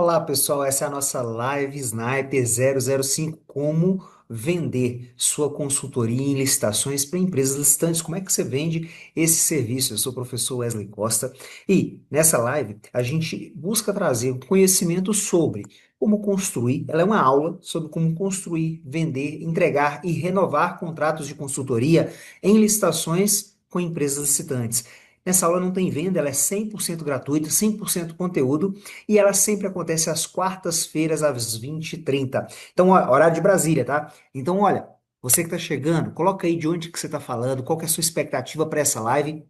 Olá, pessoal. Essa é a nossa live Sniper 005, como vender sua consultoria em licitações para empresas licitantes. Como é que você vende esse serviço? Eu sou o professor Wesley Costa e nessa live a gente busca trazer conhecimento sobre como construir. Ela é uma aula sobre como construir, vender, entregar e renovar contratos de consultoria em licitações com empresas licitantes. Nessa aula não tem venda, ela é 100% gratuita, 100% conteúdo e ela sempre acontece às quartas-feiras, às 20h30. Então, ó, horário de Brasília, tá? Então, olha, você que está chegando, coloca aí de onde que você está falando, qual que é a sua expectativa para essa live.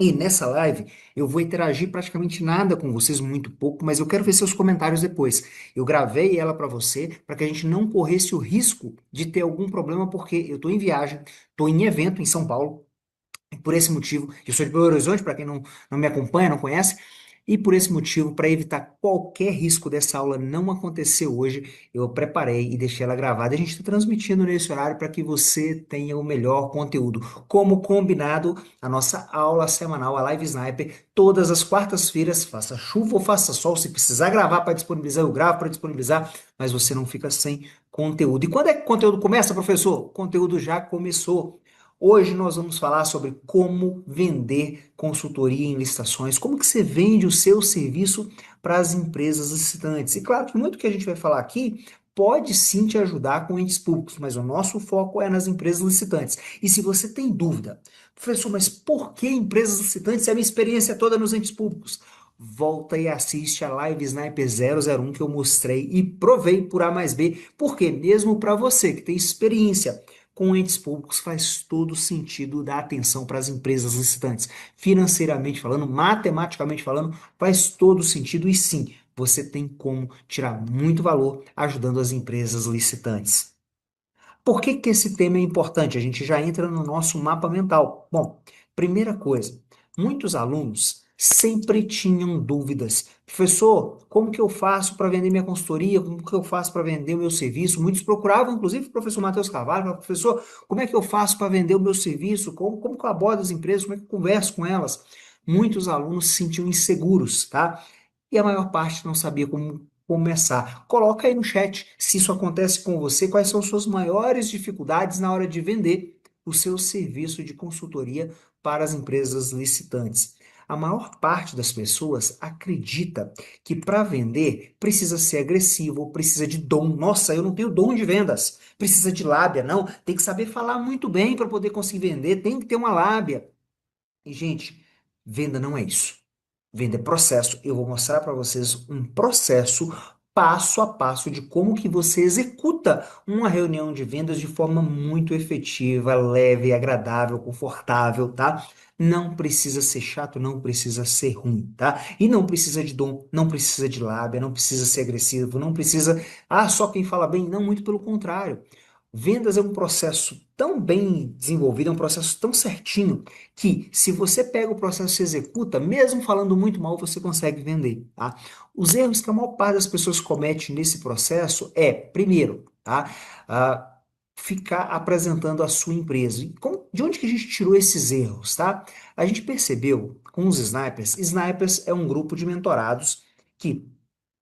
E nessa live eu vou interagir praticamente nada com vocês, muito pouco, mas eu quero ver seus comentários depois. Eu gravei ela para você, para que a gente não corresse o risco de ter algum problema, porque eu estou em viagem, estou em evento em São Paulo. Por esse motivo, eu sou de Belo Horizonte, para quem não me acompanha, não conhece, e por esse motivo, para evitar qualquer risco dessa aula não acontecer hoje, eu preparei e deixei ela gravada. A gente está transmitindo nesse horário para que você tenha o melhor conteúdo. Como combinado, a nossa aula semanal, a Live Sniper, todas as quartas-feiras, faça chuva ou faça sol, se precisar gravar para disponibilizar, eu gravo para disponibilizar, mas você não fica sem conteúdo. E quando é que o conteúdo começa, professor? O conteúdo já começou. Hoje nós vamos falar sobre como vender consultoria em licitações, como que você vende o seu serviço para as empresas licitantes. E claro que muito que a gente vai falar aqui pode sim te ajudar com entes públicos, mas o nosso foco é nas empresas licitantes. E se você tem dúvida, professor, mas por que empresas licitantes? É a minha experiência toda nos entes públicos. Volta e assiste a Live Sniper 001 que eu mostrei e provei por A mais B, porque mesmo para você que tem experiência com entes públicos faz todo sentido dar atenção para as empresas licitantes. Financeiramente falando, matematicamente falando, faz todo sentido e sim, você tem como tirar muito valor ajudando as empresas licitantes. Por que que esse tema é importante? A gente já entra no nosso mapa mental. Bom, primeira coisa, muitos alunos sempre tinham dúvidas. Professor, como que eu faço para vender minha consultoria? Como que eu faço para vender o meu serviço? Muitos procuravam, inclusive o professor Matheus Carvalho, falavam, professor, como é que eu faço para vender o meu serviço? Como que eu abordo as empresas? Como é que eu converso com elas? Muitos alunos se sentiam inseguros, tá? E a maior parte não sabia como começar. Coloca aí no chat se isso acontece com você, quais são suas maiores dificuldades na hora de vender o seu serviço de consultoria para as empresas licitantes. A maior parte das pessoas acredita que para vender precisa ser agressivo, precisa de dom. Nossa, eu não tenho dom de vendas. Precisa de lábia, não. Tem que saber falar muito bem para poder conseguir vender, tem que ter uma lábia. E, gente, venda não é isso. Venda é processo. Eu vou mostrar para vocês um processo passo a passo de como que você executa uma reunião de vendas de forma muito efetiva, leve, agradável, confortável, tá? Não precisa ser chato, não precisa ser ruim, tá? E não precisa de dom, não precisa de lábia, não precisa ser agressivo, não precisa, só quem fala bem, não, muito pelo contrário. Vendas é um processo tão bem desenvolvido, é um processo tão certinho que se você pega o processo e se executa, mesmo falando muito mal, você consegue vender, tá? Os erros que a maior parte das pessoas comete nesse processo é, primeiro, tá? Ah, ficar apresentando a sua empresa. De onde que a gente tirou esses erros, tá? A gente percebeu com os snipers, snipers é um grupo de mentorados que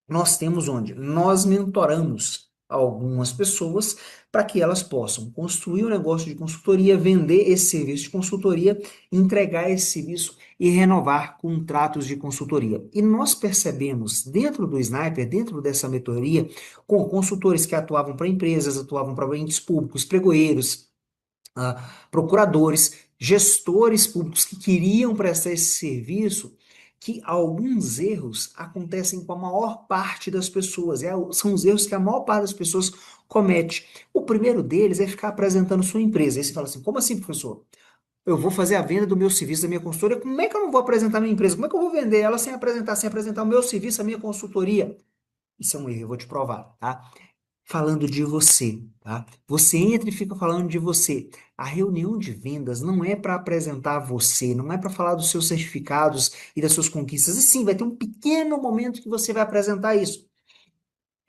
nós temos onde? Nós mentoramos algumas pessoas para que elas possam construir um negócio de consultoria, vender esse serviço de consultoria, entregar esse serviço e renovar contratos de consultoria. E nós percebemos dentro do Sniper, dentro dessa mentoria, com consultores que atuavam para empresas, atuavam para entes públicos, pregoeiros, procuradores, gestores públicos que queriam prestar esse serviço, que alguns erros acontecem com a maior parte das pessoas. São os erros que a maior parte das pessoas comete. O primeiro deles é ficar apresentando sua empresa. Aí você fala assim, como assim, professor? Eu vou fazer a venda do meu serviço, da minha consultoria, como é que eu não vou apresentar minha empresa? Como é que eu vou vender ela sem apresentar o meu serviço, a minha consultoria? Isso é um erro, eu vou te provar, tá? Falando de você, tá? Você entra e fica falando de você. A reunião de vendas não é para apresentar você, não é para falar dos seus certificados e das suas conquistas. E sim, vai ter um pequeno momento que você vai apresentar isso.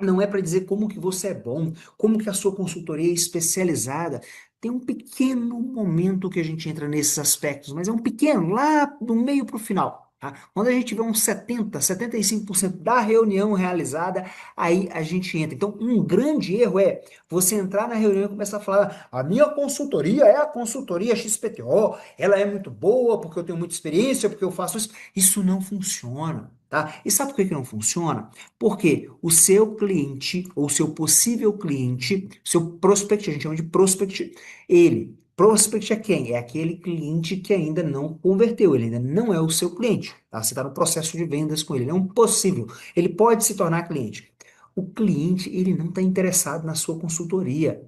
Não é para dizer como que você é bom, como que a sua consultoria é especializada. Tem um pequeno momento que a gente entra nesses aspectos, mas é um pequeno, lá do meio para o final. Tá? Quando a gente tiver uns 75% da reunião realizada, aí a gente entra. Então, um grande erro é você entrar na reunião e começar a falar: a minha consultoria é a consultoria XPTO, ela é muito boa porque eu tenho muita experiência, porque eu faço isso. Isso não funciona. Tá? E sabe por que que não funciona? Porque o seu cliente, ou seu possível cliente, seu prospect, a gente chama de prospect, ele. Prospect é quem? É aquele cliente que ainda não converteu, ele ainda não é o seu cliente, tá? Você está no processo de vendas com ele, ele é um possível, ele pode se tornar cliente. O cliente, ele não está interessado na sua consultoria.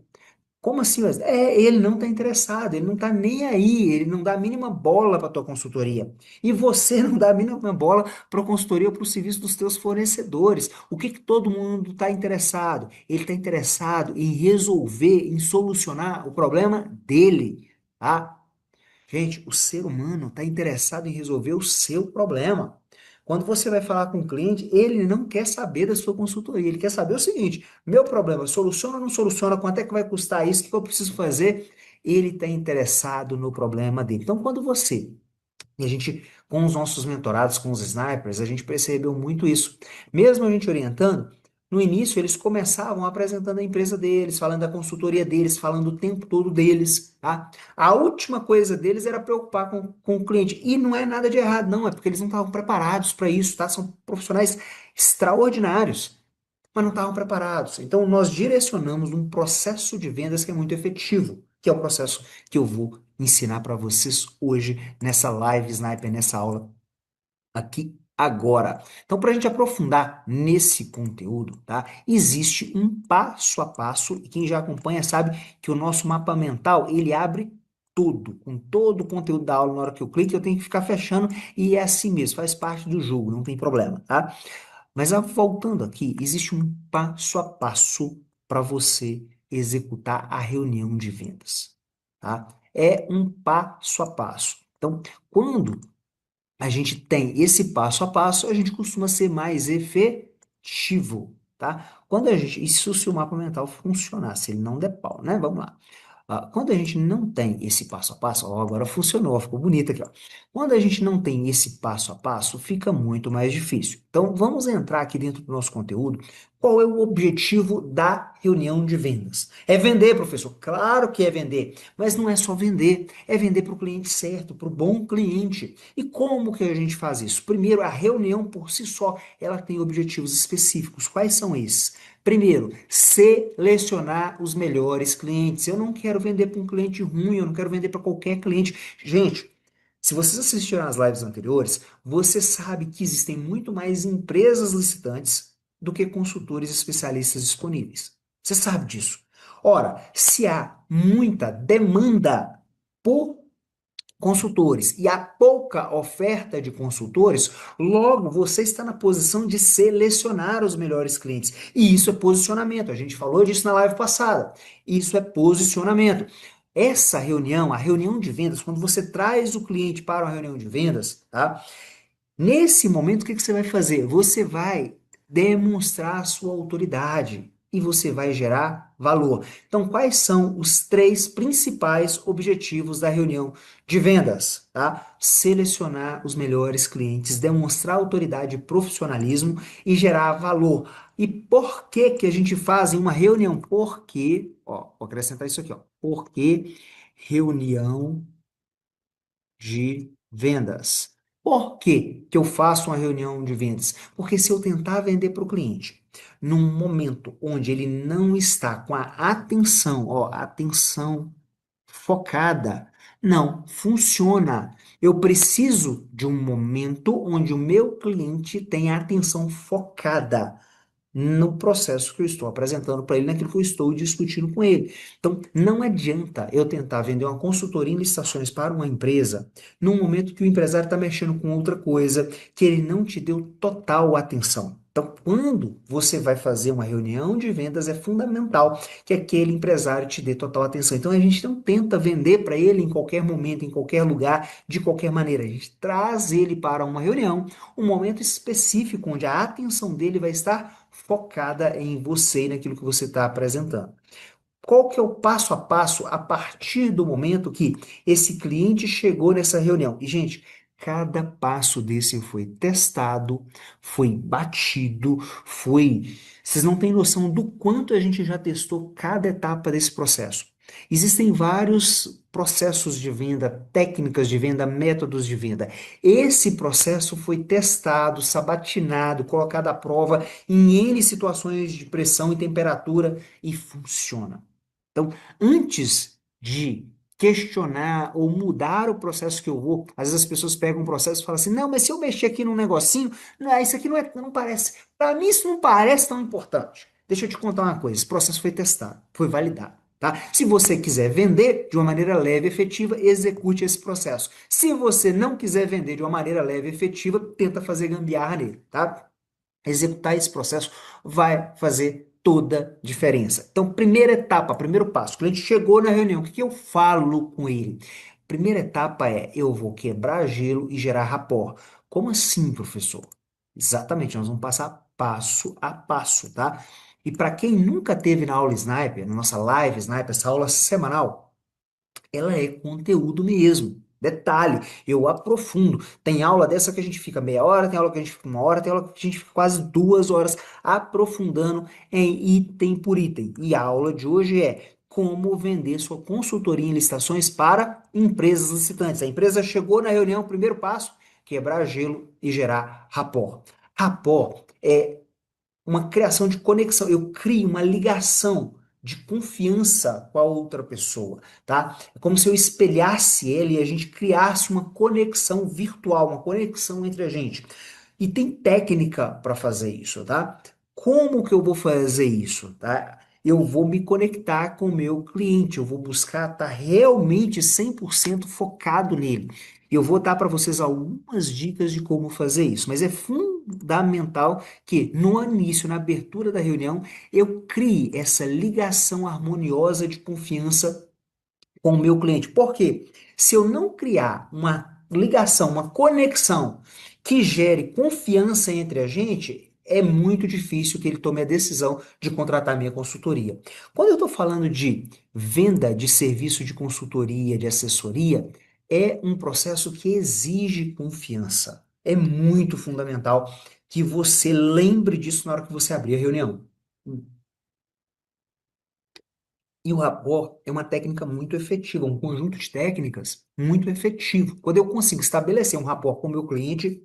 Como assim, Wesley? Ele não está interessado, ele não está nem aí, ele não dá a mínima bola para a tua consultoria. E você não dá a mínima bola para a consultoria ou para o serviço dos teus fornecedores. O que que todo mundo está interessado? Ele está interessado em resolver, em solucionar o problema dele, tá? Gente, o ser humano está interessado em resolver o seu problema. Quando você vai falar com o cliente, ele não quer saber da sua consultoria, ele quer saber o seguinte: meu problema, soluciona ou não soluciona? Quanto é que vai custar isso? O que eu preciso fazer? Ele está interessado no problema dele. Então, quando você e a gente, com os nossos mentorados, com os snipers, a gente percebeu muito isso. Mesmo a gente orientando, no início eles começavam apresentando a empresa deles, falando da consultoria deles, falando o tempo todo deles, tá? A última coisa deles era preocupar com o cliente. E não é nada de errado, não, é porque eles não estavam preparados para isso, tá? São profissionais extraordinários, mas não estavam preparados. Então, nós direcionamos um processo de vendas que é muito efetivo, que é o processo que eu vou ensinar para vocês hoje nessa live Sniper, nessa aula aqui agora. Então, para a gente aprofundar nesse conteúdo, tá? Existe um passo a passo, e quem já acompanha sabe que o nosso mapa mental, ele abre tudo, com todo o conteúdo da aula, na hora que eu clico, eu tenho que ficar fechando, e é assim mesmo, faz parte do jogo, não tem problema, tá? Mas voltando aqui, existe um passo a passo para você executar a reunião de vendas, tá? É um passo a passo. Então, quando a gente tem esse passo a passo, a gente costuma ser mais efetivo, tá? Quando a gente, isso se o mapa mental funcionar, se ele não der pau, né? Vamos lá. Quando a gente não tem esse passo a passo, ó, agora funcionou, ficou bonito aqui, ó. Quando a gente não tem esse passo a passo, fica muito mais difícil. Então, vamos entrar aqui dentro do nosso conteúdo. Qual é o objetivo da reunião de vendas? É vender, professor? Claro que é vender, mas não é só vender, é vender para o cliente certo, para o bom cliente. E como que a gente faz isso? Primeiro, a reunião por si só, ela tem objetivos específicos. Quais são esses? Primeiro, selecionar os melhores clientes. Eu não quero vender para um cliente ruim, eu não quero vender para qualquer cliente. Gente, se vocês assistiram às lives anteriores, você sabe que existem muito mais empresas licitantes do que consultores especialistas disponíveis. Você sabe disso. Ora, se há muita demanda por consultores e há pouca oferta de consultores, logo você está na posição de selecionar os melhores clientes. E isso é posicionamento. A gente falou disso na live passada. Isso é posicionamento. Essa reunião, a reunião de vendas, quando você traz o cliente para uma reunião de vendas, tá? Nesse momento, o que que você vai fazer? Você vai demonstrar a sua autoridade e você vai gerar valor. Então, quais são os três principais objetivos da reunião de vendas? Tá? Selecionar os melhores clientes, demonstrar autoridade e profissionalismo e gerar valor. E por que que a gente faz em uma reunião? Porque, ó, vou acrescentar isso aqui, ó. Porque reunião de vendas. Por que que eu faço uma reunião de vendas? Porque se eu tentar vender para o cliente num momento onde ele não está com a atenção, ó, atenção focada, não funciona. Eu preciso de um momento onde o meu cliente tenha a atenção focada no processo que eu estou apresentando para ele, naquilo que eu estou discutindo com ele. Então, não adianta eu tentar vender uma consultoria em licitações para uma empresa num momento que o empresário está mexendo com outra coisa, que ele não te deu total atenção. Então, quando você vai fazer uma reunião de vendas, é fundamental que aquele empresário te dê total atenção. Então, a gente não tenta vender para ele em qualquer momento, em qualquer lugar, de qualquer maneira. A gente traz ele para uma reunião, um momento específico onde a atenção dele vai estar focada em você e naquilo que você está apresentando. Qual que é o passo a passo a partir do momento que esse cliente chegou nessa reunião? E, gente, cada passo desse foi testado, foi batido, foi. Vocês não têm noção do quanto a gente já testou cada etapa desse processo. Existem vários processos de venda, técnicas de venda, métodos de venda. Esse processo foi testado, sabatinado, colocado à prova em N situações de pressão e temperatura e funciona. Então, antes de questionar ou mudar o processo que eu vou, às vezes as pessoas pegam um processo e falam assim: não, mas se eu mexer aqui num negocinho, não, isso aqui não parece. Para mim, isso não parece tão importante. Deixa eu te contar uma coisa: esse processo foi testado, foi validado. Tá? Se você quiser vender de uma maneira leve e efetiva, execute esse processo. Se você não quiser vender de uma maneira leve e efetiva, tenta fazer gambiarra nele, tá? Executar esse processo vai fazer toda a diferença. Então, primeira etapa, primeiro passo, o cliente chegou na reunião, o que que eu falo com ele? Primeira etapa é, eu vou quebrar gelo e gerar rapport. Como assim, professor? Exatamente, nós vamos passar passo a passo, tá? E para quem nunca teve na aula Sniper, na nossa live Sniper, essa aula semanal, ela é conteúdo mesmo. Detalhe, eu aprofundo. Tem aula dessa que a gente fica meia hora, tem aula que a gente fica uma hora, tem aula que a gente fica quase 2 horas aprofundando em item por item. E a aula de hoje é como vender sua consultoria em licitações para empresas licitantes. A empresa chegou na reunião, primeiro passo, quebrar gelo e gerar rapport. Rapport é uma criação de conexão. Eu crio uma ligação de confiança com a outra pessoa, tá? É como se eu espelhasse ele e a gente criasse uma conexão virtual, uma conexão entre a gente. E tem técnica para fazer isso, tá? Como que eu vou fazer isso, tá? Eu vou me conectar com o meu cliente, eu vou buscar estar realmente 100% focado nele. E eu vou dar para vocês algumas dicas de como fazer isso, mas é fundamental que no início, na abertura da reunião, eu crie essa ligação harmoniosa de confiança com o meu cliente. Por quê? Se eu não criar uma ligação, uma conexão que gere confiança entre a gente, é muito difícil que ele tome a decisão de contratar minha consultoria. Quando eu estou falando de venda de serviço de consultoria, de assessoria, é um processo que exige confiança. É muito fundamental que você lembre disso na hora que você abrir a reunião. E o rapport é uma técnica muito efetiva, um conjunto de técnicas muito efetivo. Quando eu consigo estabelecer um rapport com o meu cliente,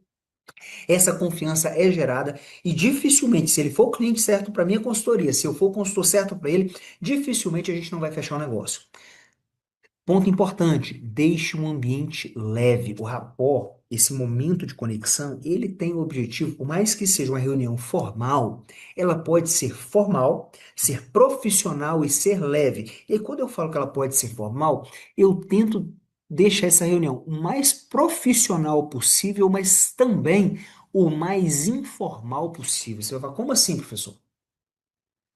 essa confiança é gerada e dificilmente, se ele for o cliente certo para minha consultoria, se eu for o consultor certo para ele, dificilmente a gente não vai fechar o negócio. Ponto importante, deixe um ambiente leve. O rapport, esse momento de conexão, ele tem o objetivo, por mais que seja uma reunião formal, ela pode ser formal, ser profissional e ser leve. E quando eu falo que ela pode ser formal, eu tento deixar essa reunião o mais profissional possível, mas também o mais informal possível. Você vai falar, como assim, professor?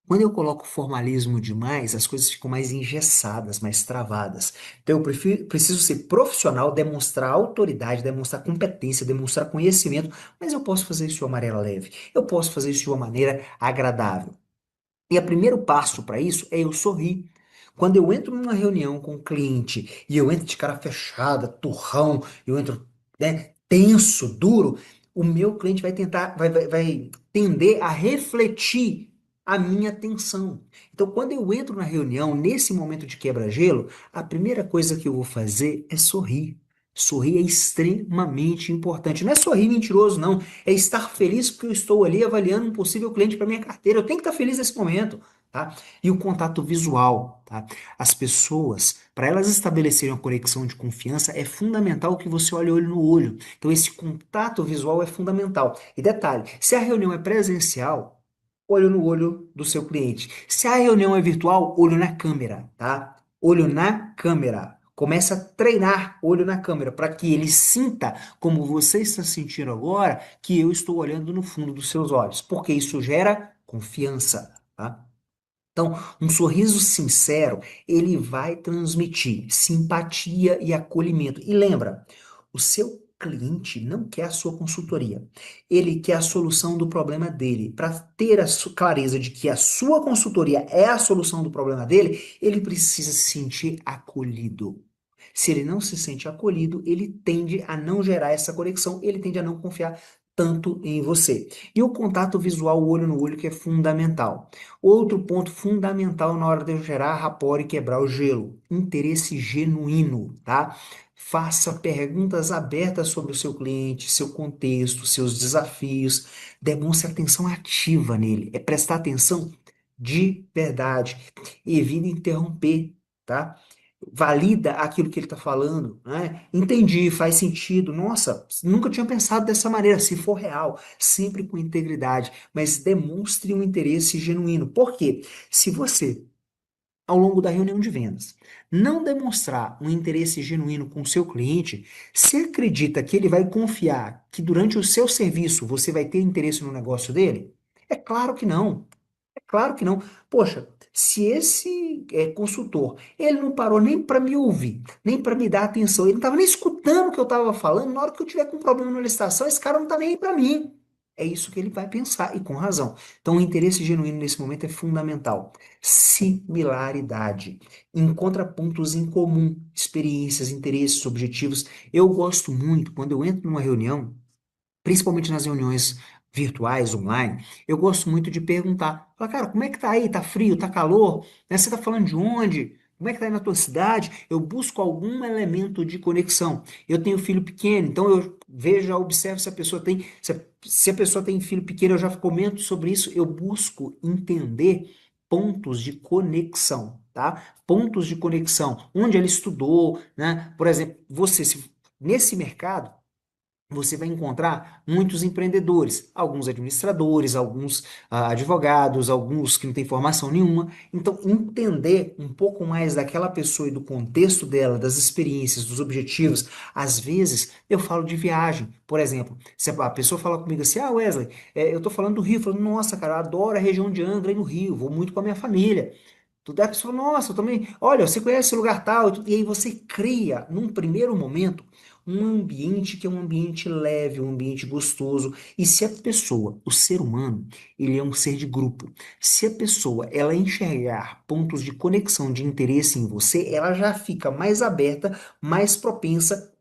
Quando eu coloco formalismo demais, as coisas ficam mais engessadas, mais travadas. Então, preciso ser profissional, demonstrar autoridade, demonstrar competência, demonstrar conhecimento, mas eu posso fazer isso de uma maneira leve, eu posso fazer isso de uma maneira agradável. E o primeiro passo para isso é eu sorrir. Quando eu entro numa reunião com o cliente e eu entro de cara fechada, turrão, eu entro, né, tenso, duro, o meu cliente vai tentar, vai tender a refletir a minha atenção. Então, quando eu entro na reunião, nesse momento de quebra-gelo, a primeira coisa que eu vou fazer é sorrir. Sorrir é extremamente importante. Não é sorrir mentiroso, não. É estar feliz porque eu estou ali avaliando um possível cliente para minha carteira. Eu tenho que estar feliz nesse momento, tá? E o contato visual, tá? As pessoas, para elas estabelecerem uma conexão de confiança, é fundamental que você olhe olho no olho. Então, esse contato visual é fundamental. E detalhe, se a reunião é presencial, olho no olho do seu cliente. Se a reunião é virtual, olho na câmera, tá? Olho na câmera. Começa a treinar olho na câmera para que ele sinta como você está sentindo agora que eu estou olhando no fundo dos seus olhos, porque isso gera confiança, tá? Então, um sorriso sincero, ele vai transmitir simpatia e acolhimento. E lembra, o seu cliente não quer a sua consultoria. Ele quer a solução do problema dele. Para ter a clareza de que a sua consultoria é a solução do problema dele, ele precisa se sentir acolhido. Se ele não se sente acolhido, ele tende a não gerar essa conexão, ele tende a não confiar tanto em você. E o contato visual, olho no olho, que é fundamental. Outro ponto fundamental na hora de eu gerar rapport e quebrar o gelo, interesse genuíno, tá? Faça perguntas abertas sobre o seu cliente, seu contexto, seus desafios. Demonstre atenção ativa nele. É prestar atenção de verdade. Evite interromper, tá? Valida aquilo que ele está falando, né? Entendi, faz sentido. Nossa, nunca tinha pensado dessa maneira. Se for real, sempre com integridade, mas demonstre um interesse genuíno. Por quê? Se você ao longo da reunião de vendas. Não demonstrar um interesse genuíno com o seu cliente, você acredita que ele vai confiar que durante o seu serviço você vai ter interesse no negócio dele? É claro que não. É claro que não. Poxa, se esse consultor, ele não parou nem para me ouvir, nem para me dar atenção, ele não estava nem escutando o que eu estava falando, na hora que eu tiver com um problema na licitação, esse cara não está nem aí para mim. É isso que ele vai pensar, e com razão. Então, o interesse genuíno nesse momento é fundamental. Similaridade. Encontra pontos em comum, experiências, interesses, objetivos. Eu gosto muito, quando eu entro numa reunião, principalmente nas reuniões virtuais, online, eu gosto muito de perguntar. Falar, cara, como é que tá aí? Tá frio? Tá calor? Né, você tá falando de onde? Como é que tá aí na tua cidade? Eu busco algum elemento de conexão. Eu tenho filho pequeno, então eu vejo, observo se a pessoa tem, se a pessoa tem filho pequeno, eu já comento sobre isso. Eu busco entender pontos de conexão, tá? Pontos de conexão, onde ela estudou, né? Por exemplo, você, se, nesse mercado, você vai encontrar muitos empreendedores, alguns administradores, alguns advogados, alguns que não têm formação nenhuma. Então, entender um pouco mais daquela pessoa e do contexto dela, das experiências, dos objetivos. Às vezes, eu falo de viagem. Por exemplo, se a pessoa fala comigo assim, ah, Wesley, eu tô falando do Rio. Eu falo, nossa, cara, eu adoro a região de Angra e no Rio, vou muito com a minha família. Tudo é a pessoa, nossa, eu também, olha, você conhece esse lugar tal, e aí você cria, num primeiro momento, um ambiente que é um ambiente leve, um ambiente gostoso. E se a pessoa, o ser humano, ele é um ser de grupo. Se a pessoa, ela enxergar pontos de conexão, de interesse em você, ela já fica mais aberta, mais propensa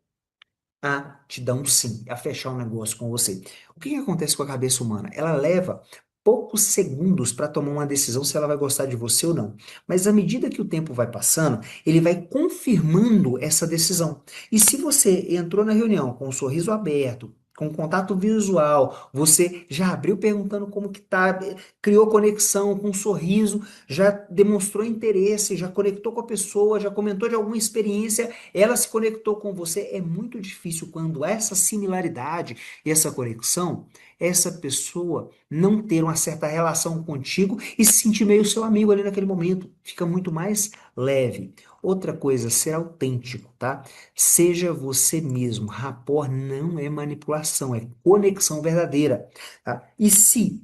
a te dar um sim, a fechar um negócio com você. O que que acontece com a cabeça humana? Ela leva poucos segundos para tomar uma decisão se ela vai gostar de você ou não. Mas à medida que o tempo vai passando, ele vai confirmando essa decisão. E se você entrou na reunião com um sorriso aberto, com contato visual, você já abriu perguntando como que tá, criou conexão com um sorriso, já demonstrou interesse, já conectou com a pessoa, já comentou de alguma experiência, ela se conectou com você. É muito difícil quando essa similaridade e essa conexão, essa pessoa não ter uma certa relação contigo e se sentir meio seu amigo ali naquele momento. Fica muito mais leve. Outra coisa, ser autêntico, tá? Seja você mesmo. Rapport não é manipulação, é conexão verdadeira, tá? E se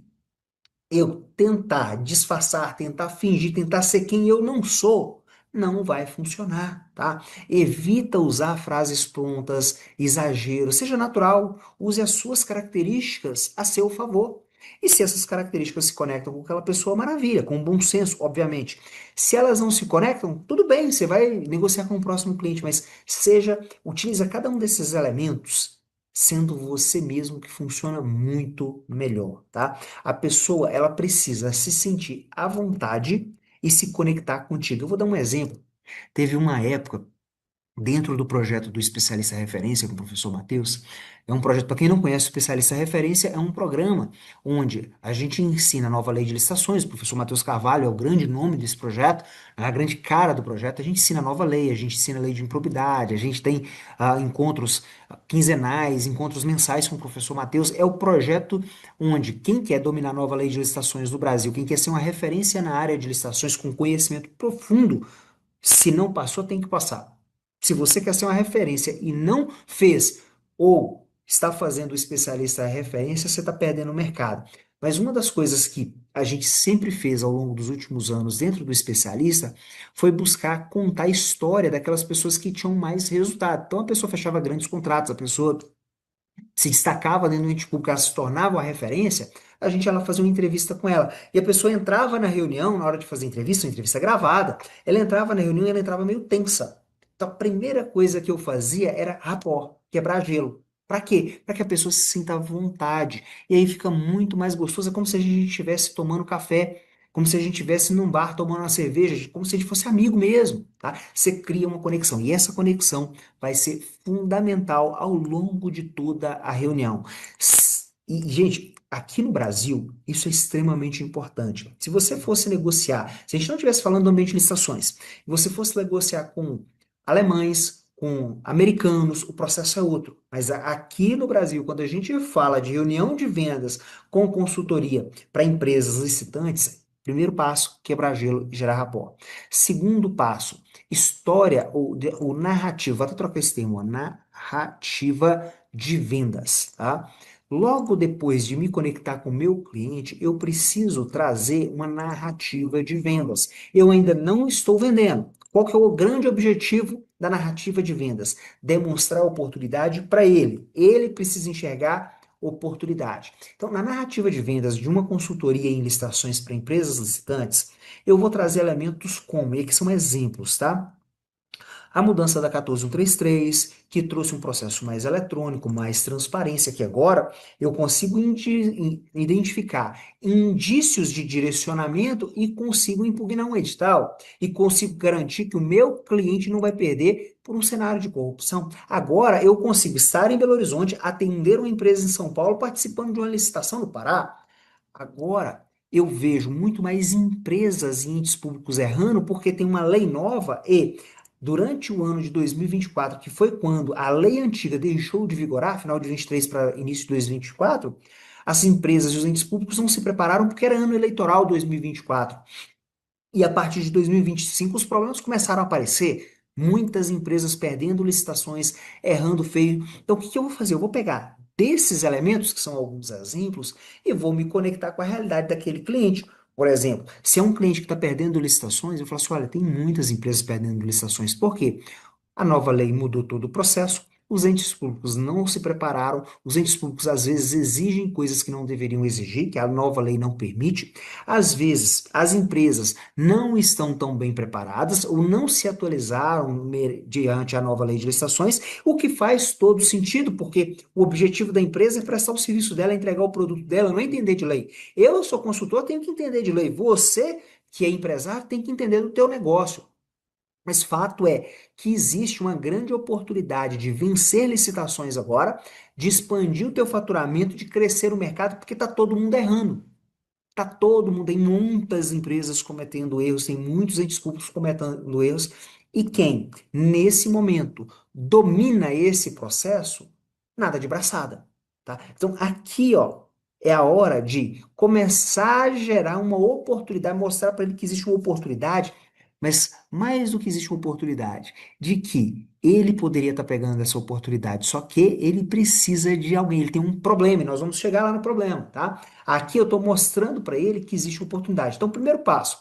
eu tentar disfarçar, tentar fingir, tentar ser quem eu não sou, não vai funcionar, tá? Evita usar frases prontas, exagero, seja natural, use as suas características a seu favor. E se essas características se conectam com aquela pessoa, maravilha, com bom senso, obviamente. Se elas não se conectam, tudo bem, você vai negociar com o próximo cliente, mas utiliza cada um desses elementos sendo você mesmo que funciona muito melhor, tá? A pessoa, ela precisa se sentir à vontade e se conectar contigo. Eu vou dar um exemplo. Teve uma época dentro do projeto do Especialista Referência com o professor Matheus. É um projeto, para quem não conhece, o Especialista Referência é um programa onde a gente ensina a nova lei de licitações. O professor Matheus Carvalho é o grande nome desse projeto, é a grande cara do projeto. A gente ensina a nova lei, a gente ensina a lei de improbidade, a gente tem encontros quinzenais, encontros mensais com o professor Matheus. É o projeto onde quem quer dominar a nova lei de licitações do Brasil, quem quer ser uma referência na área de licitações com conhecimento profundo, se não passou, tem que passar. Se você quer ser uma referência e não fez ou está fazendo o especialista a referência, você está perdendo o mercado. Mas uma das coisas que a gente sempre fez ao longo dos últimos anos dentro do especialista foi buscar contar a história daquelas pessoas que tinham mais resultado. Então a pessoa fechava grandes contratos, a pessoa se destacava dentro do ente público, ela se tornava uma referência, a gente ela fazia uma entrevista com ela. E a pessoa entrava na reunião, na hora de fazer a entrevista gravada, ela entrava na reunião e ela entrava meio tensa. Então, a primeira coisa que eu fazia era rapport, quebrar gelo. Para quê? Para que a pessoa se sinta à vontade. E aí fica muito mais gostoso, é como se a gente estivesse tomando café, como se a gente estivesse num bar tomando uma cerveja, como se a gente fosse amigo mesmo, tá? Você cria uma conexão, e essa conexão vai ser fundamental ao longo de toda a reunião. E, gente, aqui no Brasil, isso é extremamente importante. Se você fosse negociar, se a gente não estivesse falando do ambiente de licitações, e você fosse negociar com alemães, com americanos, o processo é outro. Mas aqui no Brasil, quando a gente fala de reunião de vendas com consultoria para empresas licitantes, primeiro passo, quebrar gelo e gerar rapport. Segundo passo, história ou narrativa, vou até trocar esse termo, narrativa de vendas, tá? Logo depois de me conectar com o meu cliente, eu preciso trazer uma narrativa de vendas. Eu ainda não estou vendendo. Qual que é o grande objetivo da narrativa de vendas? Demonstrar oportunidade para ele. Ele precisa enxergar oportunidade. Então, na narrativa de vendas de uma consultoria em licitações para empresas licitantes, eu vou trazer elementos como, e aqui são exemplos, tá? A mudança da 14133, que trouxe um processo mais eletrônico, mais transparência, que agora eu consigo identificar indícios de direcionamento e consigo impugnar um edital e consigo garantir que o meu cliente não vai perder por um cenário de corrupção. Agora eu consigo estar em Belo Horizonte, atender uma empresa em São Paulo, participando de uma licitação no Pará. Agora, eu vejo muito mais empresas e entes públicos errando porque tem uma lei nova e, durante o ano de 2024, que foi quando a lei antiga deixou de vigorar, final de 23 para início de 2024, as empresas e os entes públicos não se prepararam porque era ano eleitoral 2024. E a partir de 2025 os problemas começaram a aparecer. Muitas empresas perdendo licitações, errando feio. Então, o que que eu vou fazer? Eu vou pegar desses elementos, que são alguns exemplos, e vou me conectar com a realidade daquele cliente. Por exemplo, se é um cliente que está perdendo licitações, eu falo assim: olha, tem muitas empresas perdendo licitações. Por quê? A nova lei mudou todo o processo, os entes públicos não se prepararam, os entes públicos às vezes exigem coisas que não deveriam exigir, que a nova lei não permite. Às vezes, as empresas não estão tão bem preparadas ou não se atualizaram mediante a nova lei de licitações, o que faz todo sentido, porque o objetivo da empresa é prestar o serviço dela, entregar o produto dela, não é entender de lei. Eu sou consultor, tenho que entender de lei. Você, que é empresário, tem que entender do teu negócio. Mas fato é que existe uma grande oportunidade de vencer licitações agora, de expandir o teu faturamento, de crescer o mercado, porque está todo mundo errando. Está todo mundo, tem muitas empresas cometendo erros, tem muitos entes públicos cometendo erros. E quem, nesse momento, domina esse processo, nada de braçada, tá? Então, aqui, ó, é a hora de começar a gerar uma oportunidade, mostrar para ele que existe uma oportunidade, mas mais do que existe uma oportunidade, de que ele poderia estar pegando essa oportunidade, só que ele precisa de alguém, ele tem um problema, e nós vamos chegar lá no problema, tá? Aqui eu estou mostrando para ele que existe oportunidade. Então, primeiro passo,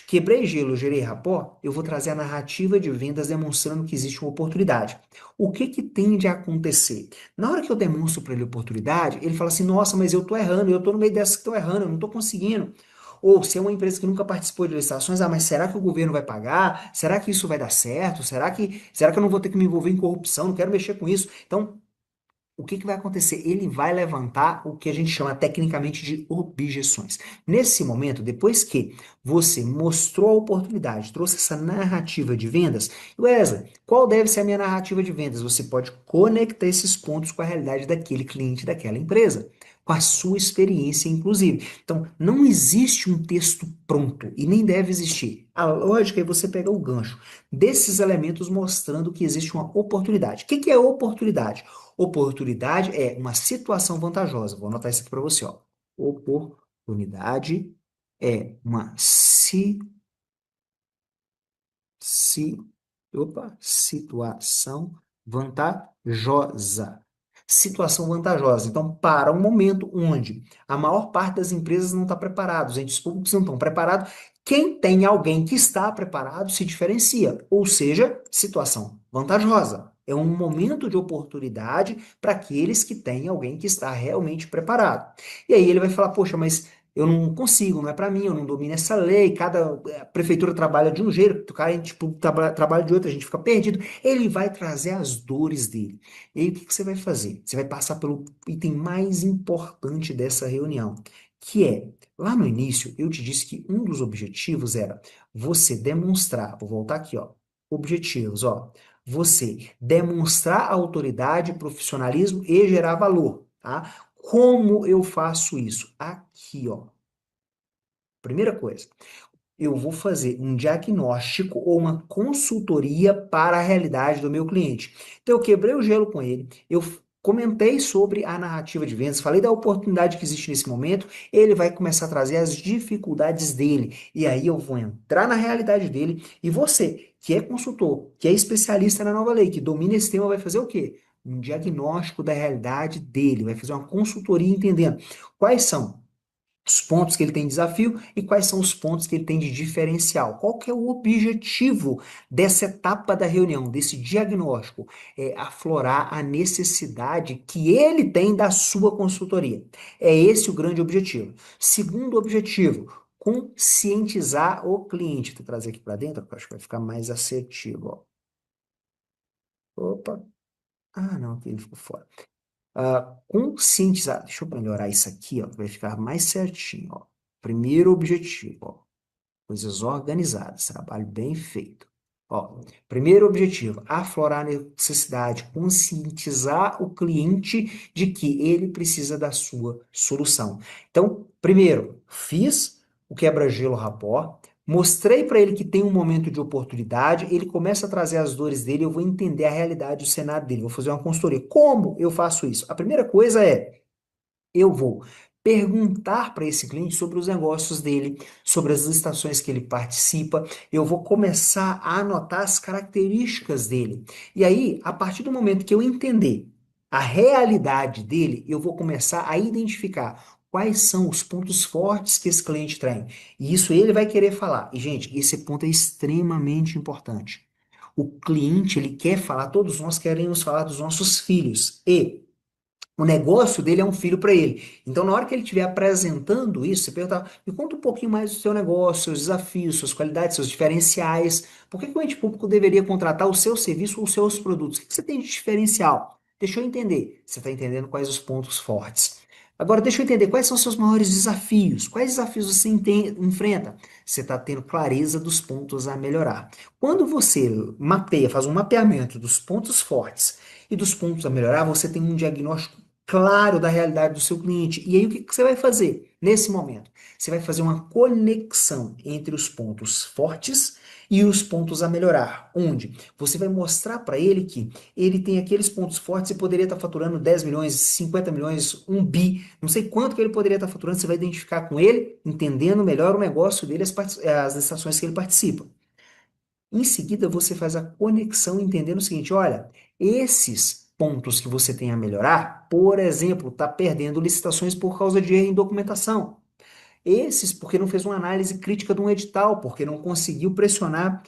quebrei gelo, gerei rapport, eu vou trazer a narrativa de vendas demonstrando que existe uma oportunidade. O que que tende a acontecer? Na hora que eu demonstro para ele a oportunidade, ele fala assim: nossa, mas eu estou errando, eu estou no meio dessas que estão errando, eu não estou conseguindo. Ou se é uma empresa que nunca participou de licitações, ah, mas será que o governo vai pagar? Será que isso vai dar certo? Será que eu não vou ter que me envolver em corrupção? Não quero mexer com isso. Então, o que que vai acontecer? Ele vai levantar o que a gente chama tecnicamente de objeções. Nesse momento, depois que você mostrou a oportunidade, trouxe essa narrativa de vendas, Wesley, qual deve ser a minha narrativa de vendas? Você pode conectar esses pontos com a realidade daquele cliente, daquela empresa, com a sua experiência, inclusive. Então, não existe um texto pronto e nem deve existir. A lógica é você pegar o gancho desses elementos mostrando que existe uma oportunidade. O que que é oportunidade? Oportunidade é uma situação vantajosa. Vou anotar isso aqui para você, ó. Oportunidade é uma si, situação vantajosa. Situação vantajosa. Então, para um momento onde a maior parte das empresas não está preparada, os entes públicos não estão preparados, quem tem alguém que está preparado se diferencia. Ou seja, situação vantajosa. É um momento de oportunidade para aqueles que têm alguém que está realmente preparado. E aí ele vai falar, poxa, mas eu não consigo, não é para mim, eu não domino essa lei, cada prefeitura trabalha de um jeito, o cara tipo, trabalha de outro, a gente fica perdido. Ele vai trazer as dores dele. E aí o que que você vai fazer? Você vai passar pelo item mais importante dessa reunião, que é, lá no início, eu te disse que um dos objetivos era você demonstrar, vou voltar aqui, ó, objetivos, ó, você demonstrar autoridade, profissionalismo e gerar valor, tá? Como eu faço isso? Aqui, ó. Primeira coisa, eu vou fazer um diagnóstico ou uma consultoria para a realidade do meu cliente. Então, eu quebrei o gelo com ele, eu comentei sobre a narrativa de vendas, falei da oportunidade que existe nesse momento, ele vai começar a trazer as dificuldades dele, e aí eu vou entrar na realidade dele, e você, que é consultor, que é especialista na nova lei, que domina esse tema, vai fazer o quê? Um diagnóstico da realidade dele, vai fazer uma consultoria entendendo quais são os pontos que ele tem de desafio e quais são os pontos que ele tem de diferencial. Qual que é o objetivo dessa etapa da reunião, desse diagnóstico? É aflorar a necessidade que ele tem da sua consultoria. É esse o grande objetivo. Segundo objetivo, conscientizar o cliente. Vou trazer aqui para dentro, que eu acho que vai ficar mais assertivo. Ó. Opa. Ah, não, aqui ele ficou fora. Conscientizar. Deixa eu melhorar isso aqui, ó, que vai ficar mais certinho, ó. Primeiro objetivo, ó, coisas organizadas, trabalho bem feito. Ó, primeiro objetivo, aflorar a necessidade, conscientizar o cliente de que ele precisa da sua solução. Então, primeiro, fiz o quebra-gelo rapó, mostrei para ele que tem um momento de oportunidade, ele começa a trazer as dores dele, eu vou entender a realidade do cenário dele, vou fazer uma consultoria. Como eu faço isso? A primeira coisa é eu vou perguntar para esse cliente sobre os negócios dele, sobre as licitações que ele participa. Eu vou começar a anotar as características dele. E aí, a partir do momento que eu entender a realidade dele, eu vou começar a identificar quais são os pontos fortes que esse cliente tem. E isso ele vai querer falar. E, gente, esse ponto é extremamente importante. O cliente, ele quer falar, todos nós queremos falar dos nossos filhos. E o negócio dele é um filho para ele. Então, na hora que ele estiver apresentando isso, você pergunta, me conta um pouquinho mais do seu negócio, seus desafios, suas qualidades, seus diferenciais. Por que que o ente público deveria contratar o seu serviço ou os seus produtos? O que que você tem de diferencial? Deixa eu entender. Você está entendendo quais os pontos fortes. Agora, deixa eu entender quais são os seus maiores desafios. Quais desafios você enfrenta? Você está tendo clareza dos pontos a melhorar. Quando você mapeia, faz um mapeamento dos pontos fortes e dos pontos a melhorar, você tem um diagnóstico claro da realidade do seu cliente. E aí o que que você vai fazer nesse momento? Você vai fazer uma conexão entre os pontos fortes e os pontos a melhorar, onde você vai mostrar para ele que ele tem aqueles pontos fortes e poderia estar faturando 10 milhões, 50 milhões, um bi, não sei quanto que ele poderia estar faturando, você vai identificar com ele, entendendo melhor o negócio dele, as licitações que ele participa. Em seguida, você faz a conexão entendendo o seguinte: olha, esses pontos que você tem a melhorar, por exemplo, está perdendo licitações por causa de erro em documentação. Esses, porque não fez uma análise crítica de um edital, porque não conseguiu pressionar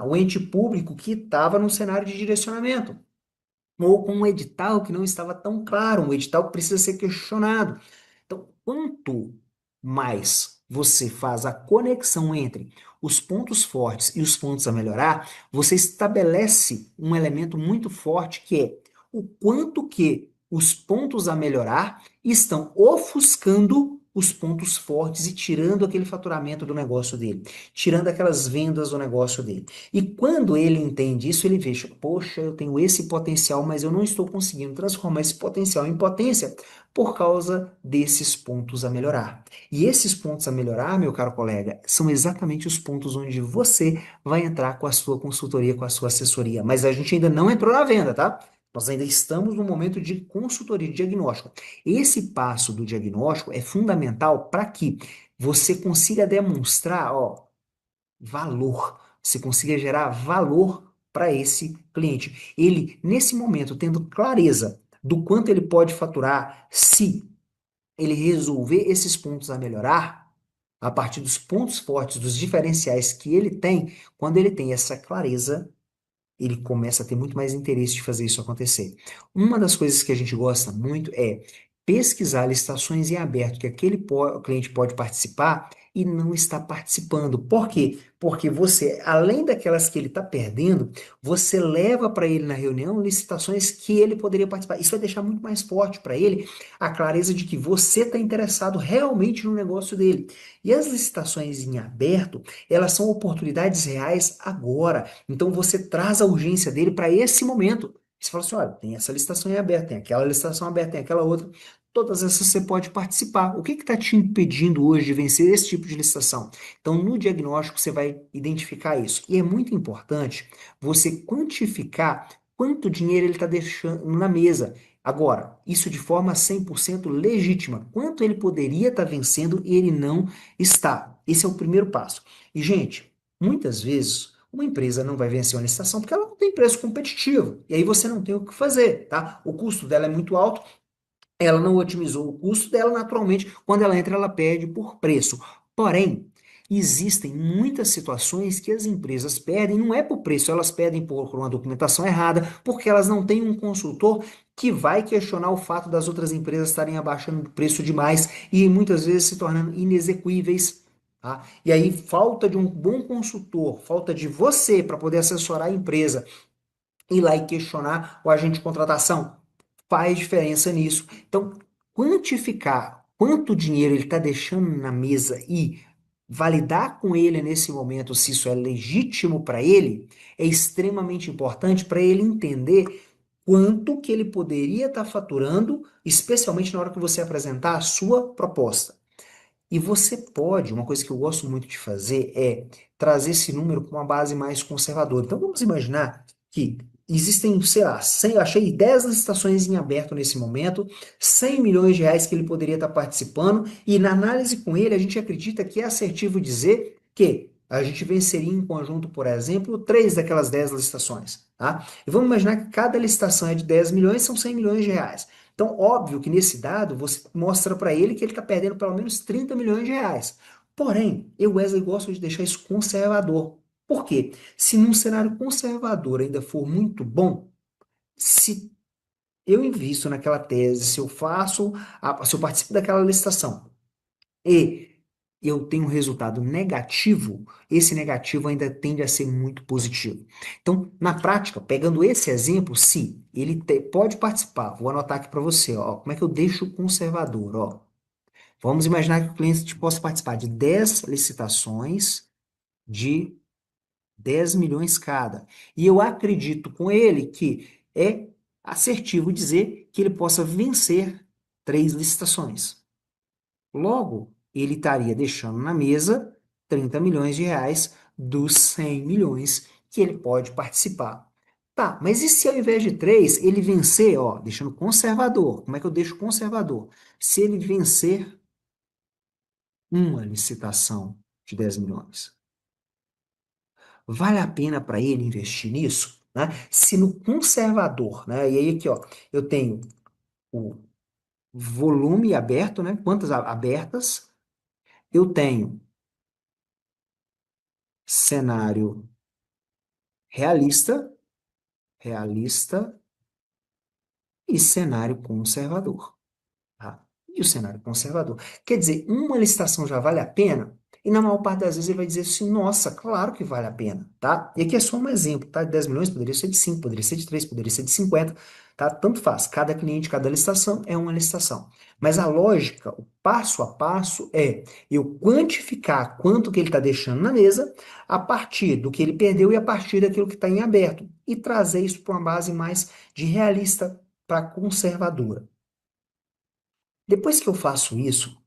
o ente público que estava no cenário de direcionamento ou com um edital que não estava tão claro, um edital que precisa ser questionado. Então, quanto mais você faz a conexão entre os pontos fortes e os pontos a melhorar, você estabelece um elemento muito forte que é o quanto que os pontos a melhorar estão ofuscando os pontos fortes e tirando aquele faturamento do negócio dele, tirando aquelas vendas do negócio dele. E quando ele entende isso, ele vê, poxa, eu tenho esse potencial, mas eu não estou conseguindo transformar esse potencial em potência por causa desses pontos a melhorar. E esses pontos a melhorar, meu caro colega, são exatamente os pontos onde você vai entrar com a sua consultoria, com a sua assessoria. Mas a gente ainda não entrou na venda, tá? Nós ainda estamos no momento de consultoria, de diagnóstico. Esse passo do diagnóstico é fundamental para que você consiga demonstrar, ó, valor. Você consiga gerar valor para esse cliente. Ele, nesse momento, tendo clareza do quanto ele pode faturar, se ele resolver esses pontos a melhorar, a partir dos pontos fortes, dos diferenciais que ele tem, quando ele tem essa clareza, ele começa a ter muito mais interesse de fazer isso acontecer. Uma das coisas que a gente gosta muito é pesquisar licitações em aberto que aquele cliente pode participar e não está participando. Por quê? Porque você, além daquelas que ele está perdendo, você leva para ele na reunião licitações que ele poderia participar. Isso vai deixar muito mais forte para ele a clareza de que você está interessado realmente no negócio dele. E as licitações em aberto, elas são oportunidades reais agora. Então você traz a urgência dele para esse momento. Você fala assim, olha, tem essa licitação em aberto, tem aquela licitação aberta, tem aquela outra. Todas essas você pode participar. O que está te impedindo hoje de vencer esse tipo de licitação? Então, no diagnóstico, você vai identificar isso. E é muito importante você quantificar quanto dinheiro ele está deixando na mesa. Agora, isso de forma 100% legítima. Quanto ele poderia estar vencendo e ele não está. Esse é o primeiro passo. E, gente, muitas vezes uma empresa não vai vencer uma licitação porque ela não tem preço competitivo. E aí você não tem o que fazer, tá? O custo dela é muito alto, ela não otimizou o custo dela, naturalmente, quando ela entra, ela perde por preço. Porém, existem muitas situações que as empresas perdem, não é por preço, elas perdem por uma documentação errada, porque elas não têm um consultor que vai questionar o fato das outras empresas estarem abaixando o preço demais e muitas vezes se tornando inexequíveis. Tá? E aí, falta de um bom consultor, falta de você para poder assessorar a empresa, ir lá e questionar o agente de contratação faz diferença nisso. Então, quantificar quanto dinheiro ele está deixando na mesa e validar com ele nesse momento se isso é legítimo para ele é extremamente importante para ele entender quanto que ele poderia estar faturando, especialmente na hora que você apresentar a sua proposta. E você pode, uma coisa que eu gosto muito de fazer é trazer esse número para uma base mais conservadora. Então vamos imaginar que existem, sei lá, 100, eu achei 10 licitações em aberto nesse momento, 100 milhões de reais que ele poderia estar participando, e na análise com ele a gente acredita que é assertivo dizer que a gente venceria em conjunto, por exemplo, 3 daquelas 10 licitações, tá? E vamos imaginar que cada licitação é de 10 milhões, são 100 milhões de reais. Então, óbvio que nesse dado você mostra para ele que ele está perdendo pelo menos 30 milhões de reais. Porém, eu, Wesley, gosto de deixar isso conservador. Por quê? Se num cenário conservador ainda for muito bom, se eu invisto naquela tese, se eu faço, se eu participo daquela licitação e eu tenho um resultado negativo, esse negativo ainda tende a ser muito positivo. Então, na prática, pegando esse exemplo, sim, ele pode participar. Vou anotar aqui para você, ó, como é que eu deixo conservador, ó. Vamos imaginar que o cliente possa participar de 10 licitações de 10 milhões cada. E eu acredito com ele que é assertivo dizer que ele possa vencer 3 licitações. Logo, ele estaria deixando na mesa 30 milhões de reais dos 100 milhões que ele pode participar. Tá, mas e se ao invés de 3 ele vencer, ó, deixando conservador? Como é que eu deixo conservador? Se ele vencer uma licitação de 10 milhões, vale a pena para ele investir nisso? Né? Se no conservador, né? E aí aqui, ó, eu tenho o volume aberto, né? Quantas abertas? Eu tenho cenário realista, realista e cenário conservador. Tá? E o cenário conservador. Quer dizer, uma licitação já vale a pena? E na maior parte das vezes ele vai dizer assim, nossa, claro que vale a pena, tá? E aqui é só um exemplo, tá? De 10 milhões poderia ser de 5, poderia ser de 3, poderia ser de 50, tá? Tanto faz. Cada cliente, cada licitação é uma licitação. Mas a lógica, o passo a passo é eu quantificar quanto que ele está deixando na mesa a partir do que ele perdeu e a partir daquilo que está em aberto. E trazer isso para uma base mais de realista para conservadora. Depois que eu faço isso,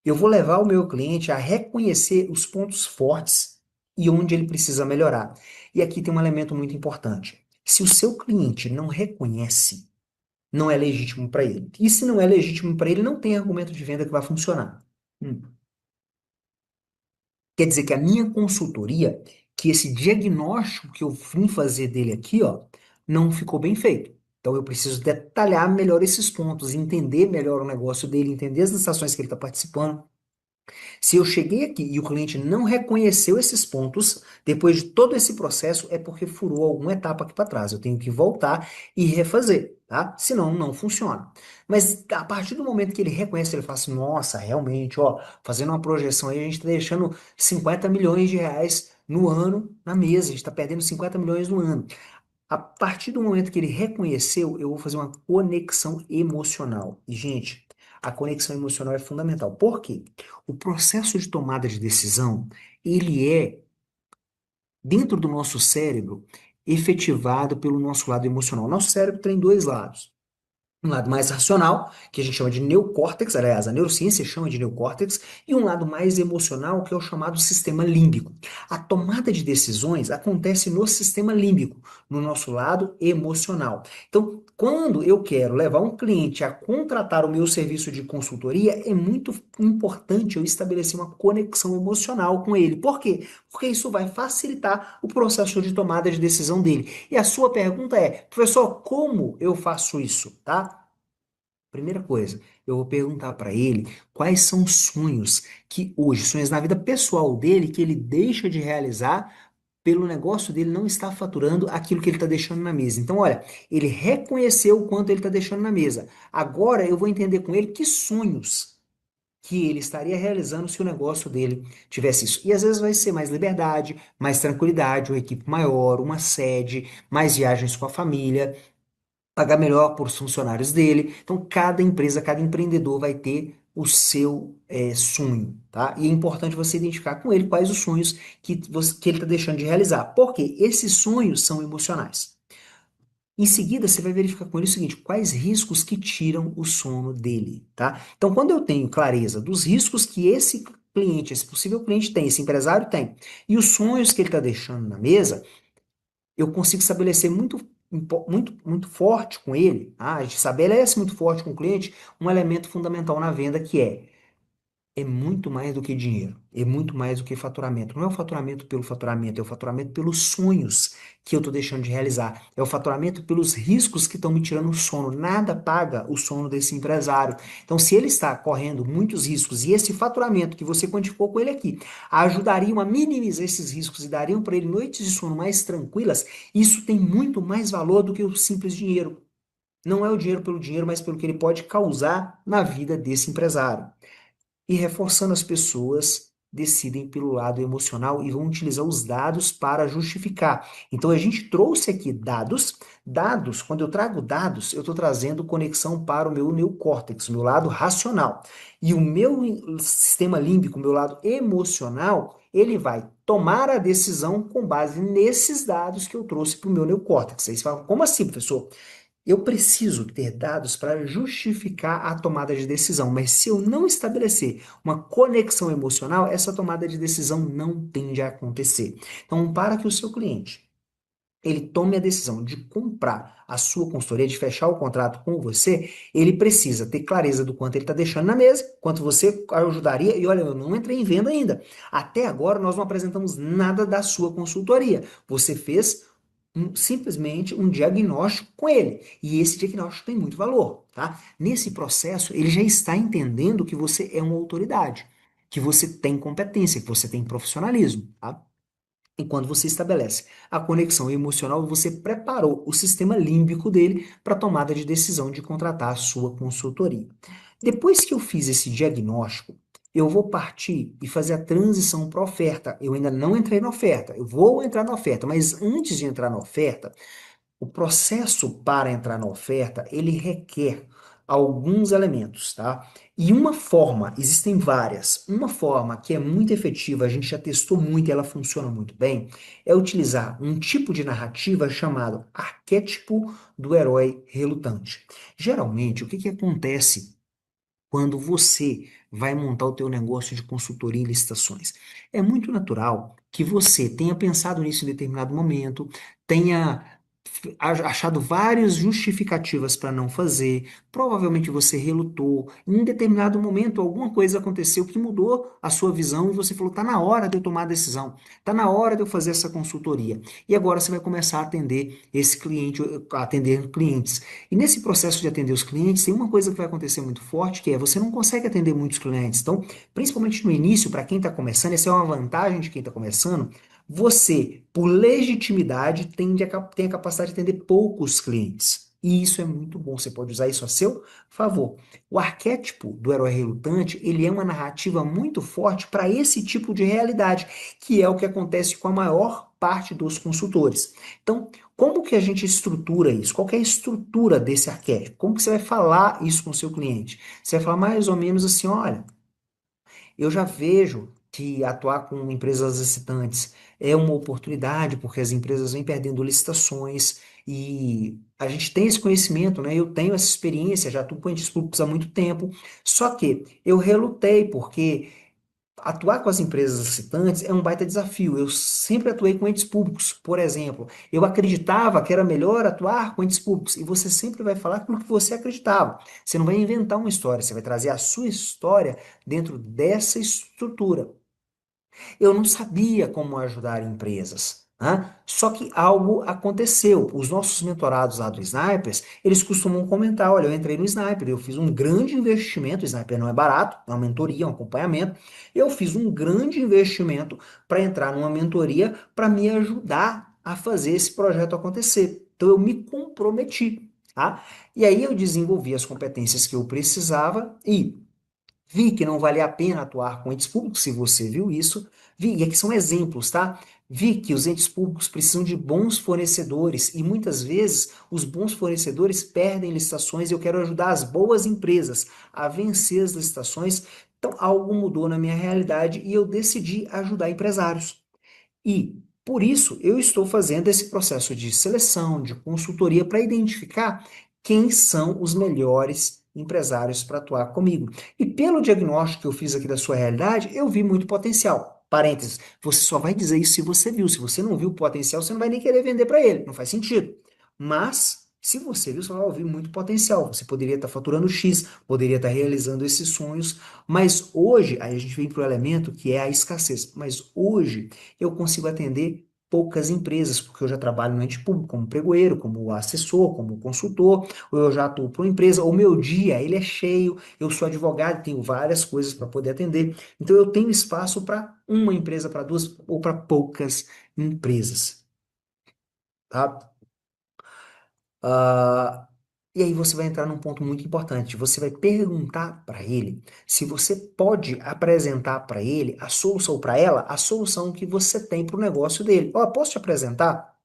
eu vou levar o meu cliente a reconhecer os pontos fortes e onde ele precisa melhorar. E aqui tem um elemento muito importante. Se o seu cliente não reconhece, não é legítimo para ele. E se não é legítimo para ele, não tem argumento de venda que vai funcionar. Hum. Quer dizer que a minha consultoria, que esse diagnóstico que eu vim fazer dele aqui, ó, não ficou bem feito. Então eu preciso detalhar melhor esses pontos, entender melhor o negócio dele, entender as licitações que ele está participando. Se eu cheguei aqui e o cliente não reconheceu esses pontos, depois de todo esse processo, é porque furou alguma etapa aqui para trás. Eu tenho que voltar e refazer, tá? Senão não funciona. Mas a partir do momento que ele reconhece, ele fala assim: nossa, realmente, ó, fazendo uma projeção aí, a gente está deixando 50 milhões de reais no ano na mesa, a gente está perdendo 50 milhões no ano. A partir do momento que ele reconheceu, eu vou fazer uma conexão emocional. E, gente, a conexão emocional é fundamental. Por quê? O processo de tomada de decisão, ele é, dentro do nosso cérebro, efetivado pelo nosso lado emocional. Nosso cérebro tem dois lados. Um lado mais racional, que a gente chama de neocórtex, aliás, a neurociência chama de neocórtex, e um lado mais emocional, que é o chamado sistema límbico. A tomada de decisões acontece no sistema límbico, no nosso lado emocional. Então, quando eu quero levar um cliente a contratar o meu serviço de consultoria, é muito importante eu estabelecer uma conexão emocional com ele. Por quê? Porque isso vai facilitar o processo de tomada de decisão dele. E a sua pergunta é, professor, como eu faço isso, tá? Primeira coisa, eu vou perguntar para ele quais são os sonhos que hoje, sonhos na vida pessoal dele, que ele deixa de realizar pelo negócio dele não estar faturando aquilo que ele está deixando na mesa. Então, olha, ele reconheceu o quanto ele está deixando na mesa. Agora eu vou entender com ele que sonhos que ele estaria realizando se o negócio dele tivesse isso. E às vezes vai ser mais liberdade, mais tranquilidade, uma equipe maior, uma sede, mais viagens com a família, pagar melhor por os funcionários dele. Então, cada empresa, cada empreendedor vai ter o seu sonho, tá? E é importante você identificar com ele quais os sonhos que ele está deixando de realizar. Porque esses sonhos são emocionais. Em seguida, você vai verificar com ele o seguinte: quais riscos que tiram o sono dele, tá? Então, quando eu tenho clareza dos riscos que esse cliente, esse possível cliente tem, esse empresário tem, e os sonhos que ele está deixando na mesa, eu consigo estabelecer muito forte com ele, tá? A gente estabelece muito forte com o cliente um elemento fundamental na venda que é muito mais do que dinheiro, é muito mais do que faturamento. Não é o faturamento pelo faturamento, é o faturamento pelos sonhos que eu estou deixando de realizar. É o faturamento pelos riscos que estão me tirando o sono. Nada paga o sono desse empresário. Então, se ele está correndo muitos riscos e esse faturamento que você quantificou com ele aqui ajudariam a minimizar esses riscos e dariam para ele noites de sono mais tranquilas, isso tem muito mais valor do que o simples dinheiro. Não é o dinheiro pelo dinheiro, mas pelo que ele pode causar na vida desse empresário. E reforçando as pessoas decidem pelo lado emocional e vão utilizar os dados para justificar. Então a gente trouxe aqui dados. Dados, quando eu trago dados, eu estou trazendo conexão para o meu neocórtex, o meu lado racional. E o meu sistema límbico, o meu lado emocional, ele vai tomar a decisão com base nesses dados que eu trouxe para o meu neocórtex. Aí você fala, como assim, professor? Eu preciso ter dados para justificar a tomada de decisão, mas se eu não estabelecer uma conexão emocional, essa tomada de decisão não tende a acontecer. Então, para que o seu cliente ele tome a decisão de comprar a sua consultoria, de fechar o contrato com você, ele precisa ter clareza do quanto ele está deixando na mesa, quanto você ajudaria. E olha, eu não entrei em venda ainda. Até agora nós não apresentamos nada da sua consultoria. Você fez simplesmente um diagnóstico com ele. E esse diagnóstico tem muito valor, tá? Nesse processo, ele já está entendendo que você é uma autoridade, que você tem competência, que você tem profissionalismo, tá? E quando você estabelece a conexão emocional, você preparou o sistema límbico dele para a tomada de decisão de contratar a sua consultoria. Depois que eu fiz esse diagnóstico, eu vou partir e fazer a transição para a oferta. Eu ainda não entrei na oferta, eu vou entrar na oferta, mas antes de entrar na oferta, o processo para entrar na oferta, ele requer alguns elementos, tá? E uma forma, existem várias, uma forma que é muito efetiva, a gente já testou muito e ela funciona muito bem, é utilizar um tipo de narrativa chamado arquétipo do herói relutante. Geralmente, o que que acontece quando você vai montar o teu negócio de consultoria em licitações? É muito natural que você tenha pensado nisso em determinado momento, tenha achado várias justificativas para não fazer. Provavelmente você relutou. Em um determinado momento, alguma coisa aconteceu que mudou a sua visão e você falou: tá na hora de eu tomar a decisão, tá na hora de eu fazer essa consultoria. E agora você vai começar a atender esse cliente, a atender clientes. E nesse processo de atender os clientes, tem uma coisa que vai acontecer muito forte, que é você não consegue atender muitos clientes. Então, principalmente no início, para quem está começando, essa é uma vantagem de quem está começando. Você, por legitimidade, tem a capacidade de atender poucos clientes. E isso é muito bom. Você pode usar isso a seu favor. O arquétipo do herói relutante, ele é uma narrativa muito forte para esse tipo de realidade, que é o que acontece com a maior parte dos consultores. Então, como que a gente estrutura isso? Qual que é a estrutura desse arquétipo? Como que você vai falar isso com o seu cliente? Você vai falar mais ou menos assim, olha, eu já vejo que atuar com empresas excitantes é uma oportunidade, porque as empresas vêm perdendo licitações e a gente tem esse conhecimento, né? Eu tenho essa experiência, já atuo com entes públicos há muito tempo, só que eu relutei, porque atuar com as empresas excitantes é um baita desafio. Eu sempre atuei com entes públicos, por exemplo. Eu acreditava que era melhor atuar com entes públicos, e você sempre vai falar aquilo que você acreditava. Você não vai inventar uma história, você vai trazer a sua história dentro dessa estrutura. Eu não sabia como ajudar empresas, né? Só que algo aconteceu. Os nossos mentorados lá do Snipers, eles costumam comentar: olha, eu entrei no Sniper, eu fiz um grande investimento. O Sniper não é barato, é uma mentoria, um acompanhamento. Eu fiz um grande investimento para entrar numa mentoria para me ajudar a fazer esse projeto acontecer. Então eu me comprometi, tá? E aí eu desenvolvi as competências que eu precisava e vi que não valia a pena atuar com entes públicos, se você viu isso. Vi, e aqui são exemplos, tá? Vi que os entes públicos precisam de bons fornecedores e muitas vezes os bons fornecedores perdem licitações e eu quero ajudar as boas empresas a vencer as licitações. Então, algo mudou na minha realidade e eu decidi ajudar empresários. E, por isso, eu estou fazendo esse processo de seleção, de consultoria, para identificar quem são os melhores empresários para atuar comigo. E pelo diagnóstico que eu fiz aqui da sua realidade, eu vi muito potencial. Parênteses, você só vai dizer isso se você viu. Se você não viu o potencial, você não vai nem querer vender para ele. Não faz sentido. Mas, se você viu, você vai ouvir muito potencial. Você poderia estar faturando X, poderia estar realizando esses sonhos, mas hoje, aí a gente vem para o elemento que é a escassez. Mas hoje, eu consigo atender poucas empresas, porque eu já trabalho no ente público como pregoeiro, como assessor, como consultor, ou eu já atuo para uma empresa, o meu dia, ele é cheio, eu sou advogado, tenho várias coisas para poder atender, então eu tenho espaço para uma empresa, para duas, ou para poucas empresas, tá? Ah, e aí você vai entrar num ponto muito importante. Você vai perguntar para ele se você pode apresentar para ele a solução, para ela, a solução que você tem para o negócio dele. Ó, posso te apresentar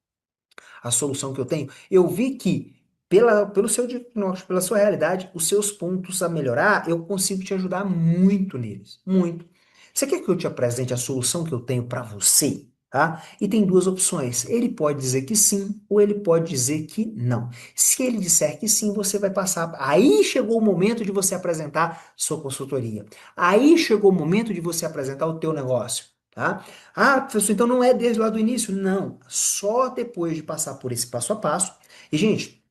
a solução que eu tenho? Eu vi que pelo seu diagnóstico, pela sua realidade, os seus pontos a melhorar, eu consigo te ajudar muito neles, muito. Você quer que eu te apresente a solução que eu tenho para você? Tá? E tem duas opções. Ele pode dizer que sim, ou ele pode dizer que não. Se ele disser que sim, você vai passar. Aí chegou o momento de você apresentar sua consultoria. Aí chegou o momento de você apresentar o teu negócio. Tá? Ah, professor, então não é desde lá do início? Não, só depois de passar por esse passo a passo. E, gente,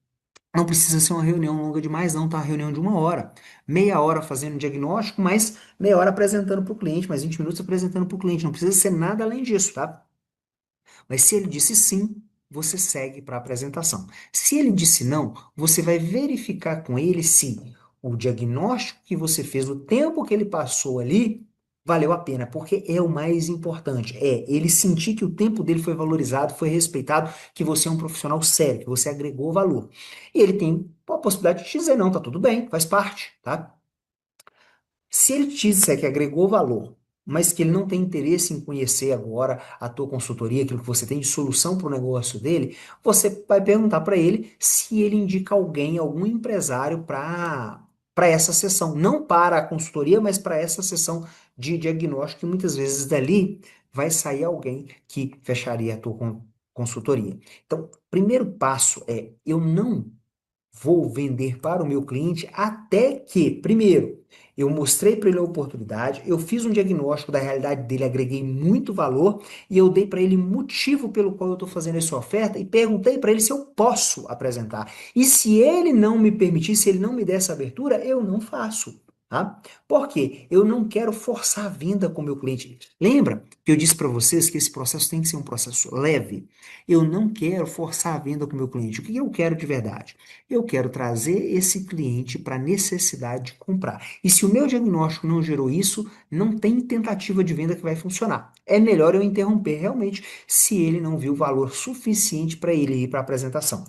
não precisa ser uma reunião longa demais, não, tá? Uma reunião de 1 hora. Meia hora fazendo diagnóstico, mais meia hora apresentando para o cliente, mais 20 minutos apresentando para o cliente. Não precisa ser nada além disso, tá? Mas se ele disse sim, você segue para a apresentação. Se ele disse não, você vai verificar com ele se o diagnóstico que você fez, o tempo que ele passou ali, valeu a pena, porque é o mais importante. É ele sentir que o tempo dele foi valorizado, foi respeitado, que você é um profissional sério, que você agregou valor. E ele tem a possibilidade de te dizer não, tá tudo bem, faz parte, tá? Se ele te disser que agregou valor, mas que ele não tem interesse em conhecer agora a tua consultoria, aquilo que você tem de solução para o negócio dele, você vai perguntar para ele se ele indica alguém, algum empresário para essa sessão, não para a consultoria, mas para essa sessão de diagnóstico, e muitas vezes dali vai sair alguém que fecharia a tua consultoria. Então, primeiro passo é eu não vou vender para o meu cliente até que, primeiro, eu mostrei para ele a oportunidade, eu fiz um diagnóstico da realidade dele, agreguei muito valor e eu dei para ele motivo pelo qual eu estou fazendo essa oferta e perguntei para ele se eu posso apresentar. E se ele não me permitir, se ele não me der essa abertura, eu não faço. Tá? Por quê? Eu não quero forçar a venda com o meu cliente. Lembra que eu disse para vocês que esse processo tem que ser um processo leve? Eu não quero forçar a venda com o meu cliente. O que eu quero de verdade? Eu quero trazer esse cliente para a necessidade de comprar. E se o meu diagnóstico não gerou isso, não tem tentativa de venda que vai funcionar. É melhor eu interromper realmente se ele não viu valor suficiente para ele ir para a apresentação.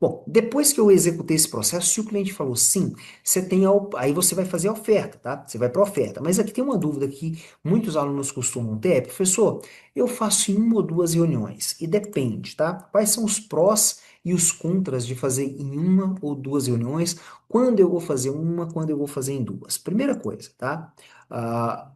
Bom, depois que eu executei esse processo, se o cliente falou sim, você tem aí você vai fazer a oferta, tá? Você vai para a oferta. Mas aqui tem uma dúvida que muitos alunos costumam ter, professor, eu faço em uma ou duas reuniões e depende, tá? Quais são os prós e os contras de fazer em uma ou duas reuniões? Quando eu vou fazer uma, quando eu vou fazer em duas? Primeira coisa, tá? Ah,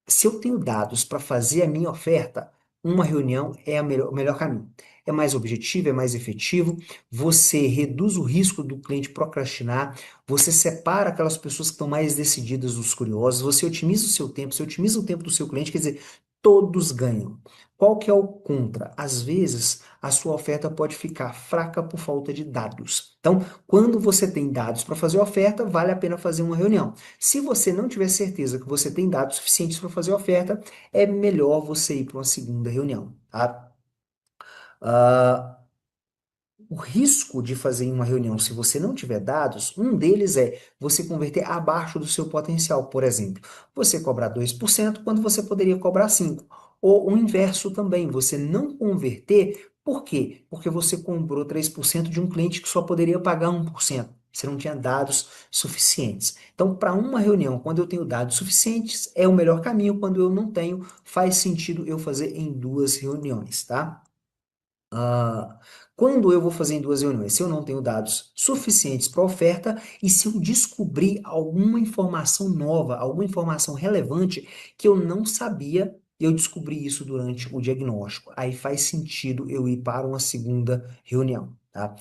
se eu tenho dados para fazer a minha oferta, uma reunião é o melhor caminho. É mais objetivo, é mais efetivo, você reduz o risco do cliente procrastinar, você separa aquelas pessoas que estão mais decididas dos curiosos, você otimiza o seu tempo, você otimiza o tempo do seu cliente, quer dizer, todos ganham. Qual que é o contra? Às vezes, a sua oferta pode ficar fraca por falta de dados. Então, quando você tem dados para fazer a oferta, vale a pena fazer uma reunião. Se você não tiver certeza que você tem dados suficientes para fazer a oferta, é melhor você ir para uma segunda reunião, tá? Ah, o risco de fazer em uma reunião, se você não tiver dados, um deles é você converter abaixo do seu potencial. Por exemplo, você cobrar 2% quando você poderia cobrar 5%. Ou o inverso também, você não converter, por quê? Porque você comprou 3% de um cliente que só poderia pagar 1%. Você não tinha dados suficientes. Então, para uma reunião, quando eu tenho dados suficientes, é o melhor caminho. Quando eu não tenho, faz sentido eu fazer em duas reuniões, tá? Ah, quando eu vou fazer em duas reuniões, se eu não tenho dados suficientes para oferta e se eu descobrir alguma informação nova, alguma informação relevante que eu não sabia, eu descobri isso durante o diagnóstico. Aí faz sentido eu ir para uma segunda reunião, tá?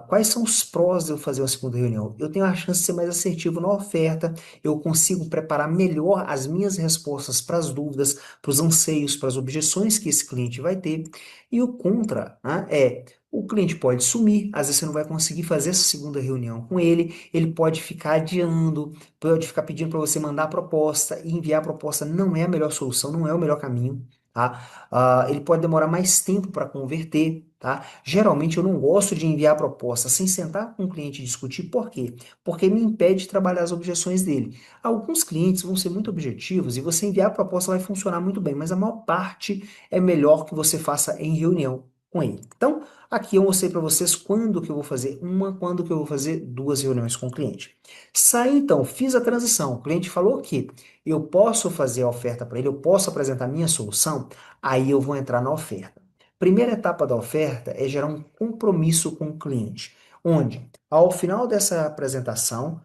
Quais são os prós de eu fazer uma segunda reunião? Eu tenho a chance de ser mais assertivo na oferta, eu consigo preparar melhor as minhas respostas para as dúvidas, para os anseios, para as objeções que esse cliente vai ter. E o contra, né, é o cliente pode sumir, às vezes você não vai conseguir fazer essa segunda reunião com ele pode ficar adiando, pode ficar pedindo para você mandar a proposta e enviar a proposta não é a melhor solução, não é o melhor caminho, tá? Ele pode demorar mais tempo para converter, tá? Geralmente eu não gosto de enviar a proposta sem sentar com o cliente e discutir, por quê? Porque me impede de trabalhar as objeções dele. Alguns clientes vão ser muito objetivos e você enviar a proposta vai funcionar muito bem, mas a maior parte é melhor que você faça em reunião com ele. Então, aqui eu mostrei para vocês quando que eu vou fazer uma, quando que eu vou fazer duas reuniões com o cliente. Saí então, fiz a transição. O cliente falou que eu posso fazer a oferta para ele, eu posso apresentar minha solução, aí eu vou entrar na oferta. Primeira etapa da oferta é gerar um compromisso com o cliente, onde, ao final dessa apresentação,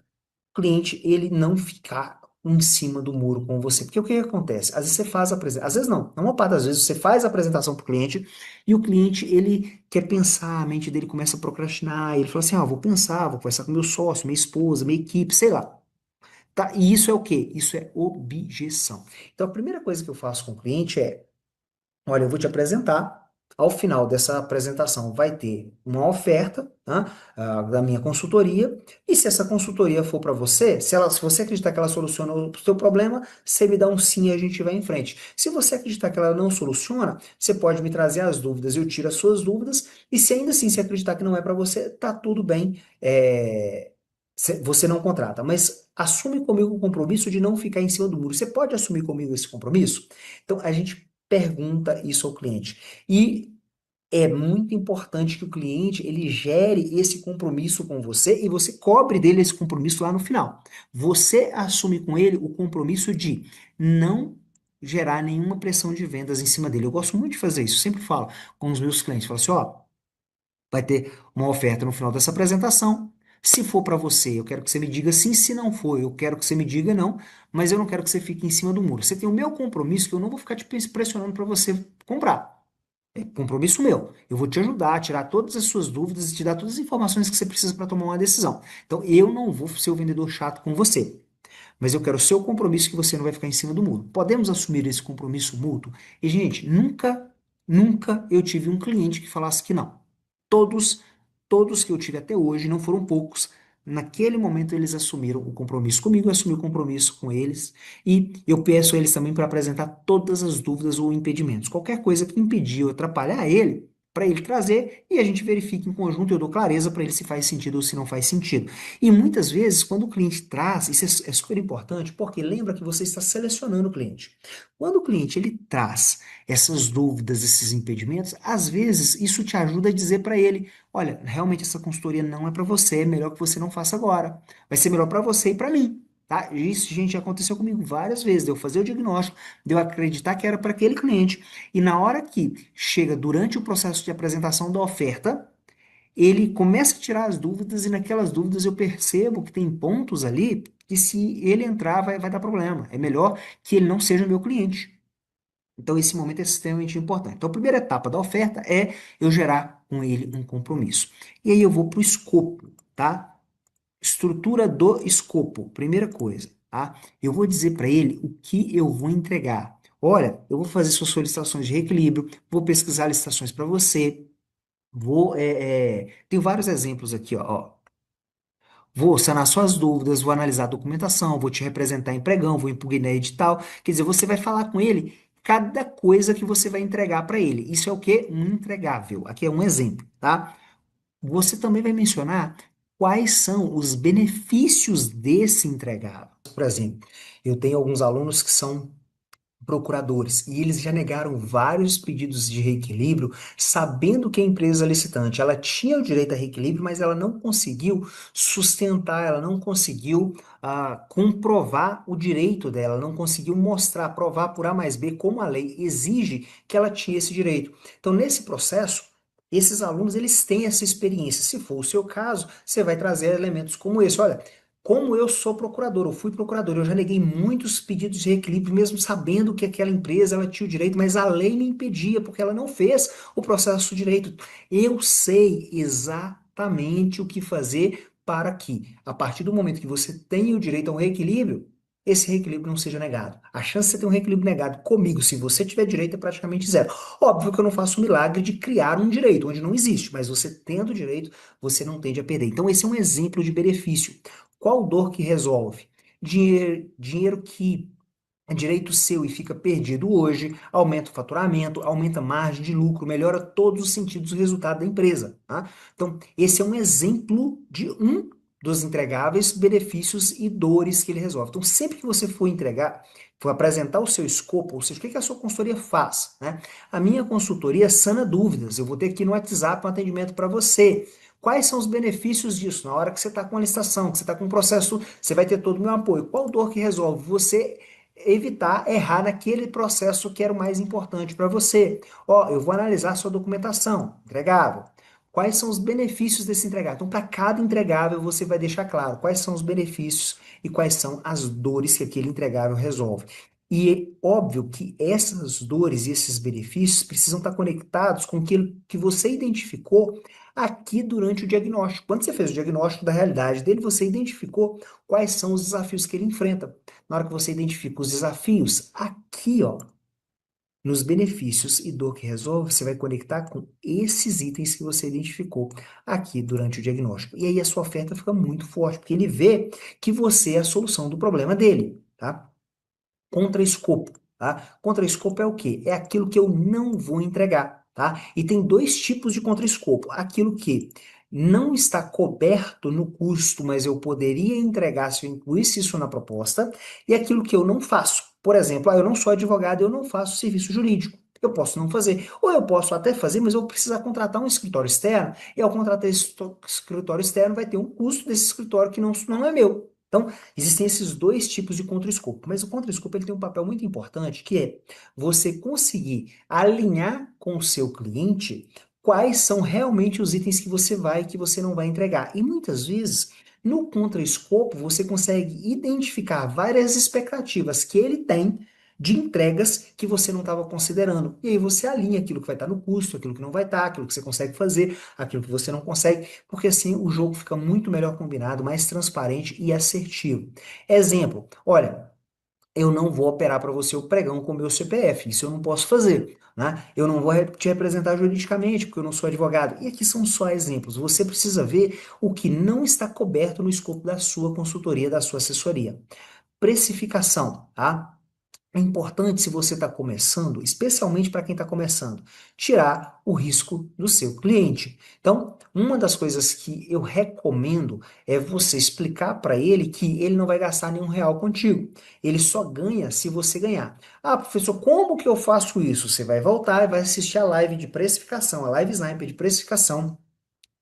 cliente ele não ficar em cima do muro com você. Porque o que que acontece? Às vezes você faz a apresentação, às vezes não, não uma parte das vezes você faz a apresentação para o cliente e o cliente ele quer pensar, a mente dele começa a procrastinar, ele fala assim, vou pensar, vou conversar com meu sócio, minha esposa, minha equipe, sei lá. Tá? E isso é o quê? Isso é objeção. Então a primeira coisa que eu faço com o cliente é olha, eu vou te apresentar. Ao final dessa apresentação vai ter uma oferta, tá? Da minha consultoria. E se essa consultoria for para você, se você acreditar que ela soluciona o seu problema, você me dá um sim e a gente vai em frente. Se você acreditar que ela não soluciona, você pode me trazer as dúvidas, eu tiro as suas dúvidas. E se ainda assim você acreditar que não é para você, tá tudo bem. Você não contrata, mas assume comigo o compromisso de não ficar em cima do muro. Você pode assumir comigo esse compromisso? Então, a gente pergunta isso ao cliente. E é muito importante que o cliente ele gere esse compromisso com você e você cobre dele esse compromisso lá no final. Você assume com ele o compromisso de não gerar nenhuma pressão de vendas em cima dele. Eu gosto muito de fazer isso, eu sempre falo com os meus clientes, falo assim, ó, vai ter uma oferta no final dessa apresentação. Se for para você, eu quero que você me diga sim. Se não for, eu quero que você me diga não. Mas eu não quero que você fique em cima do muro. Você tem o meu compromisso que eu não vou ficar te pressionando para você comprar. É compromisso meu. Eu vou te ajudar a tirar todas as suas dúvidas e te dar todas as informações que você precisa para tomar uma decisão. Então, eu não vou ser o vendedor chato com você, mas eu quero o seu compromisso que você não vai ficar em cima do muro. Podemos assumir esse compromisso mútuo? E, gente, nunca eu tive um cliente que falasse que não. Todos, todos que eu tive até hoje, não foram poucos, naquele momento eles assumiram o compromisso comigo, eu assumi o compromisso com eles, e eu peço a eles também para apresentar todas as dúvidas ou impedimentos. Qualquer coisa que impedir ou atrapalhar ele, para ele trazer, e a gente verifica em conjunto, eu dou clareza para ele se faz sentido ou se não faz sentido. E muitas vezes, quando o cliente traz, isso é super importante, porque lembra que você está selecionando o cliente. Quando o cliente ele traz essas dúvidas, esses impedimentos, às vezes isso te ajuda a dizer para ele: olha, realmente essa consultoria não é para você, é melhor que você não faça agora. Vai ser melhor para você e para mim. Tá? Isso, gente, já aconteceu comigo várias vezes, de eu fazer o diagnóstico, de eu acreditar que era para aquele cliente, e na hora que chega durante o processo de apresentação da oferta, ele começa a tirar as dúvidas, e naquelas dúvidas eu percebo que tem pontos ali que se ele entrar vai dar problema. É melhor que ele não seja meu cliente. Então, esse momento é extremamente importante. Então, a primeira etapa da oferta é eu gerar com ele um compromisso. E aí eu vou para o escopo, tá? Estrutura do escopo, primeira coisa, tá? Eu vou dizer para ele o que eu vou entregar. Olha, eu vou fazer suas solicitações de reequilíbrio, vou pesquisar licitações para você, tenho vários exemplos aqui, ó. Vou sanar suas dúvidas, vou analisar a documentação, vou te representar em pregão, vou impugnar edital. Quer dizer, você vai falar com ele cada coisa que você vai entregar para ele. Isso é o quê? Um entregável. Aqui é um exemplo, tá? Você também vai mencionar quais são os benefícios desse entregável. Por exemplo, eu tenho alguns alunos que são procuradores e eles já negaram vários pedidos de reequilíbrio, sabendo que a empresa licitante ela tinha o direito a reequilíbrio, mas ela não conseguiu sustentar, ela não conseguiu comprovar o direito dela, não conseguiu mostrar, provar por A mais B como a lei exige que ela tinha esse direito. Então, nesse processo, esses alunos eles têm essa experiência. Se for o seu caso, você vai trazer elementos como esse. Olha, como eu sou procurador, eu fui procurador, eu já neguei muitos pedidos de reequilíbrio, mesmo sabendo que aquela empresa ela tinha o direito, mas a lei me impedia, porque ela não fez o processo direito. Eu sei exatamente o que fazer para que, a partir do momento que você tenha o direito a um reequilíbrio, esse reequilíbrio não seja negado. A chance de você ter um reequilíbrio negado comigo, se você tiver direito, é praticamente zero. Óbvio que eu não faço o milagre de criar um direito onde não existe, mas você tendo direito, você não tende a perder. Então, esse é um exemplo de benefício. Qual dor que resolve? Dinheiro que é direito seu e fica perdido hoje, aumenta o faturamento, aumenta a margem de lucro, melhora todos os sentidos do resultado da empresa, tá? Então, esse é um exemplo de um dos entregáveis, benefícios e dores que ele resolve. Então, sempre que você for entregar, for apresentar o seu escopo, ou seja, o que que a sua consultoria faz, né? A minha consultoria sana dúvidas. Eu vou ter aqui no WhatsApp um atendimento para você. Quais são os benefícios disso? Na hora que você está com a licitação, que você está com um processo, você vai ter todo o meu apoio. Qual dor que resolve? Você evitar errar naquele processo que era o mais importante para você. Ó, eu vou analisar sua documentação, entregável. Quais são os benefícios desse entregável? Então, para cada entregável, você vai deixar claro quais são os benefícios e quais são as dores que aquele entregável resolve. E é óbvio que essas dores e esses benefícios precisam estar conectados com aquilo que você identificou aqui durante o diagnóstico. Quando você fez o diagnóstico da realidade dele, você identificou quais são os desafios que ele enfrenta. Na hora que você identifica os desafios, aqui, ó, nos benefícios e dor que resolve, você vai conectar com esses itens que você identificou aqui durante o diagnóstico. E aí a sua oferta fica muito forte, porque ele vê que você é a solução do problema dele, tá? Contra-escopo, tá? Contra-escopo é o quê? É aquilo que eu não vou entregar, tá? E tem dois tipos de contra-escopo. Aquilo que não está coberto no custo, mas eu poderia entregar se eu incluísse isso na proposta, e aquilo que eu não faço. Por exemplo, eu não sou advogado, eu não faço serviço jurídico. Eu posso não fazer. Ou eu posso até fazer, mas eu vou precisar contratar um escritório externo, e ao contratar esse escritório externo vai ter um custo desse escritório que não é meu. Então, existem esses dois tipos de contra-escopo, mas o contra-escopo ele tem um papel muito importante, que é você conseguir alinhar com o seu cliente quais são realmente os itens que você vai e que você não vai entregar. E muitas vezes, no contra-escopo, você consegue identificar várias expectativas que ele tem de entregas que você não estava considerando. E aí você alinha aquilo que vai estar no custo, aquilo que não vai estar, aquilo que você consegue fazer, aquilo que você não consegue, porque assim o jogo fica muito melhor combinado, mais transparente e assertivo. Exemplo, olha, eu não vou operar para você o pregão com o meu CPF, isso eu não posso fazer, né? Eu não vou te representar juridicamente, porque eu não sou advogado. E aqui são só exemplos. Você precisa ver o que não está coberto no escopo da sua consultoria, da sua assessoria. Precificação, tá? É importante, se você está começando, especialmente para quem está começando, tirar o risco do seu cliente. Então, uma das coisas que eu recomendo é você explicar para ele que ele não vai gastar nenhum real contigo. Ele só ganha se você ganhar. Ah, professor, como que eu faço isso? Você vai voltar e vai assistir a live de precificação, a live sniper de precificação.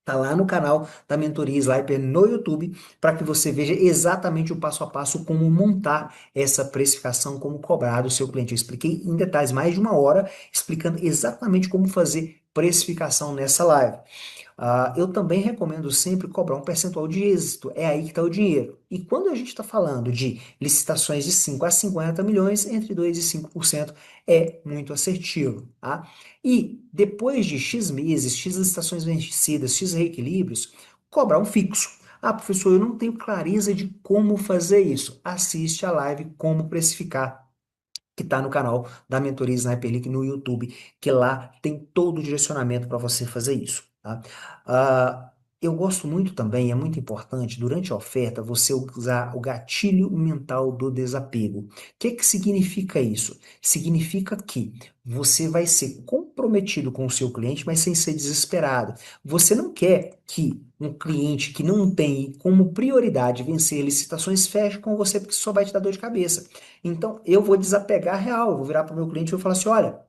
Tá lá no canal da Mentoria Sniper no YouTube, para que você veja exatamente o passo a passo como montar essa precificação, como cobrar do seu cliente. Eu expliquei em detalhes, mais de uma hora, explicando exatamente como fazer precificação nessa live. Eu também recomendo sempre cobrar um percentual de êxito. É aí que está o dinheiro. E quando a gente está falando de licitações de 5 a 50 milhões, entre 2 e 5% é muito assertivo, tá? E depois de X meses, X licitações vencidas, X reequilíbrios, cobrar um fixo. Ah, professor, eu não tenho clareza de como fazer isso. Assiste a live Como Precificar, que está no canal da Mentoria Sniper League no YouTube, que lá tem todo o direcionamento para você fazer isso, tá? Ah, eu gosto muito também, é muito importante, durante a oferta, você usar o gatilho mental do desapego. O que significa isso? Significa que você vai ser comprometido com o seu cliente, mas sem ser desesperado. Você não quer que um cliente que não tem como prioridade vencer licitações feche com você, porque isso só vai te dar dor de cabeça. Então, eu vou desapegar real, eu vou virar para o meu cliente e vou falar assim, olha,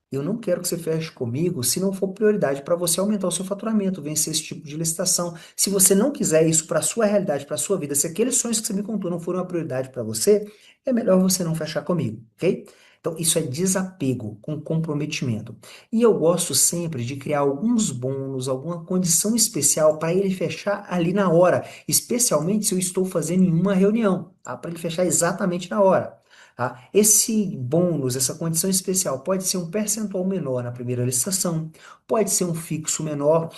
eu não quero que você feche comigo se não for prioridade para você aumentar o seu faturamento, vencer esse tipo de licitação. Se você não quiser isso para a sua realidade, para a sua vida, se aqueles sonhos que você me contou não forem uma prioridade para você, é melhor você não fechar comigo, ok? Então, isso é desapego com comprometimento. E eu gosto sempre de criar alguns bônus, alguma condição especial para ele fechar ali na hora, especialmente se eu estou fazendo em uma reunião, tá? Para ele fechar exatamente na hora. Tá? Esse bônus, essa condição especial, pode ser um percentual menor na primeira licitação, pode ser um fixo menor.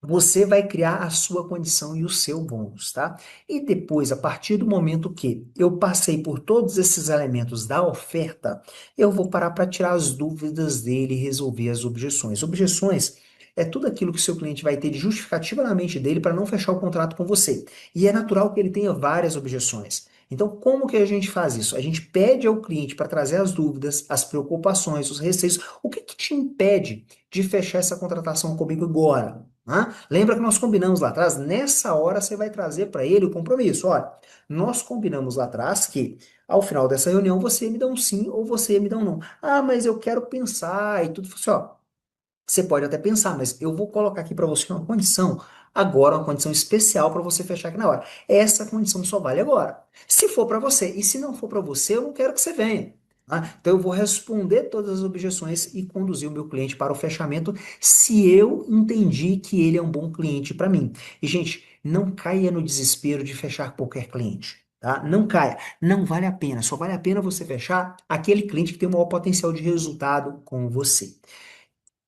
Você vai criar a sua condição e o seu bônus, tá? E depois, a partir do momento que eu passei por todos esses elementos da oferta, eu vou parar para tirar as dúvidas dele e resolver as objeções. Objeções é tudo aquilo que o seu cliente vai ter de justificativa na mente dele para não fechar o contrato com você. E é natural que ele tenha várias objeções. Então, como que a gente faz isso? A gente pede ao cliente para trazer as dúvidas, as preocupações, os receios. O que que te impede de fechar essa contratação comigo agora? Lembra que nós combinamos lá atrás? Nessa hora você vai trazer para ele o compromisso. Olha, nós combinamos lá atrás que ao final dessa reunião você me dá um sim ou você me dá um não. Ah, mas eu quero pensar e tudo. Assim, ó, você pode até pensar, mas eu vou colocar aqui para você uma condição agora, uma condição especial para você fechar aqui na hora. Essa condição só vale agora. Se for para você, e se não for para você, eu não quero que você venha. Então eu vou responder todas as objeções e conduzir o meu cliente para o fechamento se eu entendi que ele é um bom cliente para mim. E, gente, não caia no desespero de fechar qualquer cliente. Tá? Não caia, não vale a pena. Só vale a pena você fechar aquele cliente que tem o maior potencial de resultado com você.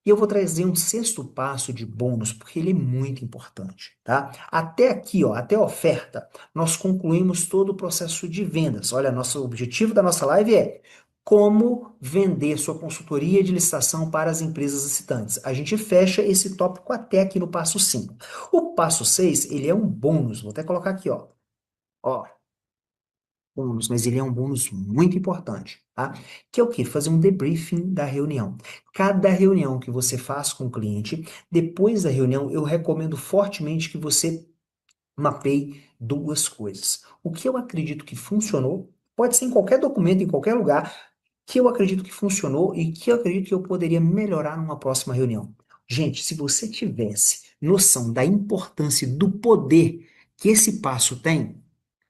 E eu vou trazer um sexto passo de bônus, porque ele é muito importante, tá? Até aqui, ó, até a oferta, nós concluímos todo o processo de vendas. Olha, nosso objetivo da nossa live é como vender sua consultoria de licitação para as empresas licitantes. A gente fecha esse tópico até aqui no passo 5. O passo 6 ele é um bônus. Vou até colocar aqui, ó. Ó, bônus, mas ele é um bônus muito importante, tá? Que é o quê? Fazer um debriefing da reunião. Cada reunião que você faz com o cliente, depois da reunião, eu recomendo fortemente que você mapeie duas coisas. O que eu acredito que funcionou, pode ser em qualquer documento, em qualquer lugar, que eu acredito que funcionou e que eu acredito que eu poderia melhorar numa próxima reunião. Gente, se você tivesse noção da importância e do poder que esse passo tem,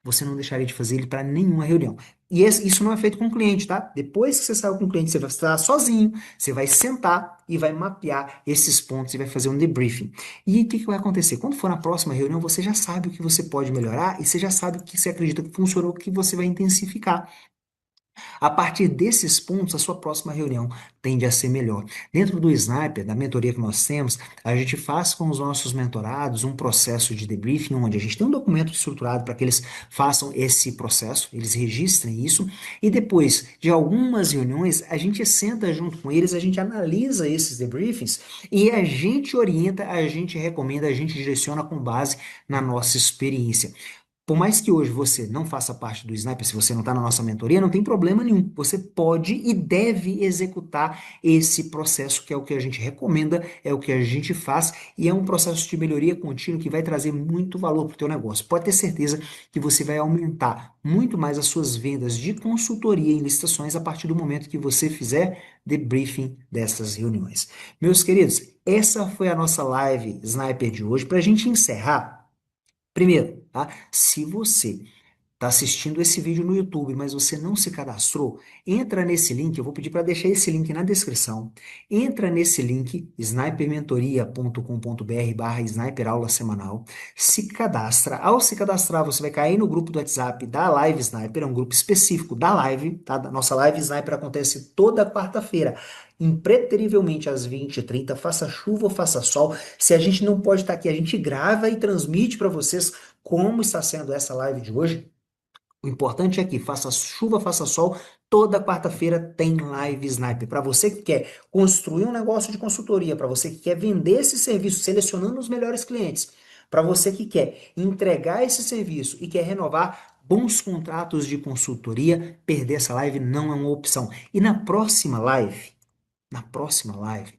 você não deixaria de fazer ele para nenhuma reunião. E isso não é feito com o cliente, tá? Depois que você saiu com o cliente, você vai estar sozinho, você vai sentar e vai mapear esses pontos e vai fazer um debriefing. E o que que vai acontecer? Quando for na próxima reunião, você já sabe o que você pode melhorar e você já sabe o que você acredita que funcionou, o que você vai intensificar. A partir desses pontos, a sua próxima reunião tende a ser melhor. Dentro do Sniper, da mentoria que nós temos, a gente faz com os nossos mentorados um processo de debriefing, onde a gente tem um documento estruturado para que eles façam esse processo, eles registrem isso, e depois de algumas reuniões, a gente senta junto com eles, a gente analisa esses debriefings e a gente orienta, a gente recomenda, a gente direciona com base na nossa experiência. Por mais que hoje você não faça parte do Sniper, se você não está na nossa mentoria, não tem problema nenhum. Você pode e deve executar esse processo, que é o que a gente recomenda, é o que a gente faz, e é um processo de melhoria contínua que vai trazer muito valor para o teu negócio. Pode ter certeza que você vai aumentar muito mais as suas vendas de consultoria em licitações a partir do momento que você fizer debriefing dessas reuniões. Meus queridos, essa foi a nossa live Sniper de hoje. Para a gente encerrar, primeiro, tá? Se você está assistindo esse vídeo no YouTube, mas você não se cadastrou, entra nesse link, eu vou pedir para deixar esse link na descrição. Entra nesse link, snipermentoria.com.br/sniper aula semanal, se cadastra. Ao se cadastrar, você vai cair no grupo do WhatsApp da Live Sniper, é um grupo específico da live, tá? Da nossa Live Sniper acontece toda quarta-feira. Impreterivelmente às 20h30, faça chuva ou faça sol. Se a gente não pode estar aqui, a gente grava e transmite para vocês como está sendo essa live de hoje. O importante é que faça chuva, faça sol, toda quarta-feira tem live Sniper. Para você que quer construir um negócio de consultoria, para você que quer vender esse serviço selecionando os melhores clientes, para você que quer entregar esse serviço e quer renovar bons contratos de consultoria, perder essa live não é uma opção. E na próxima live,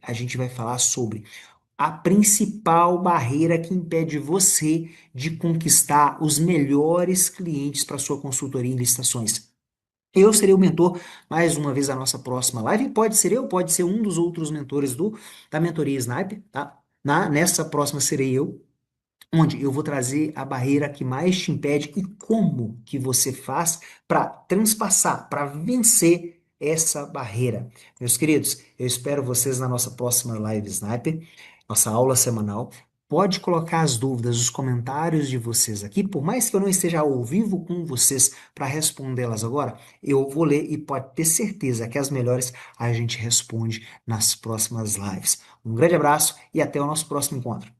a gente vai falar sobre a principal barreira que impede você de conquistar os melhores clientes para sua consultoria em licitações. Eu serei o mentor, mais uma vez, da nossa próxima live. Pode ser eu, pode ser um dos outros mentores da mentoria Snipe, tá? Nessa próxima serei eu, onde eu vou trazer a barreira que mais te impede e como que você faz para transpassar, para vencer essa barreira. Meus queridos, eu espero vocês na nossa próxima live Sniper, nossa aula semanal. Pode colocar as dúvidas, os comentários de vocês aqui, por mais que eu não esteja ao vivo com vocês para respondê-las agora, eu vou ler e pode ter certeza que as melhores a gente responde nas próximas lives. Um grande abraço e até o nosso próximo encontro.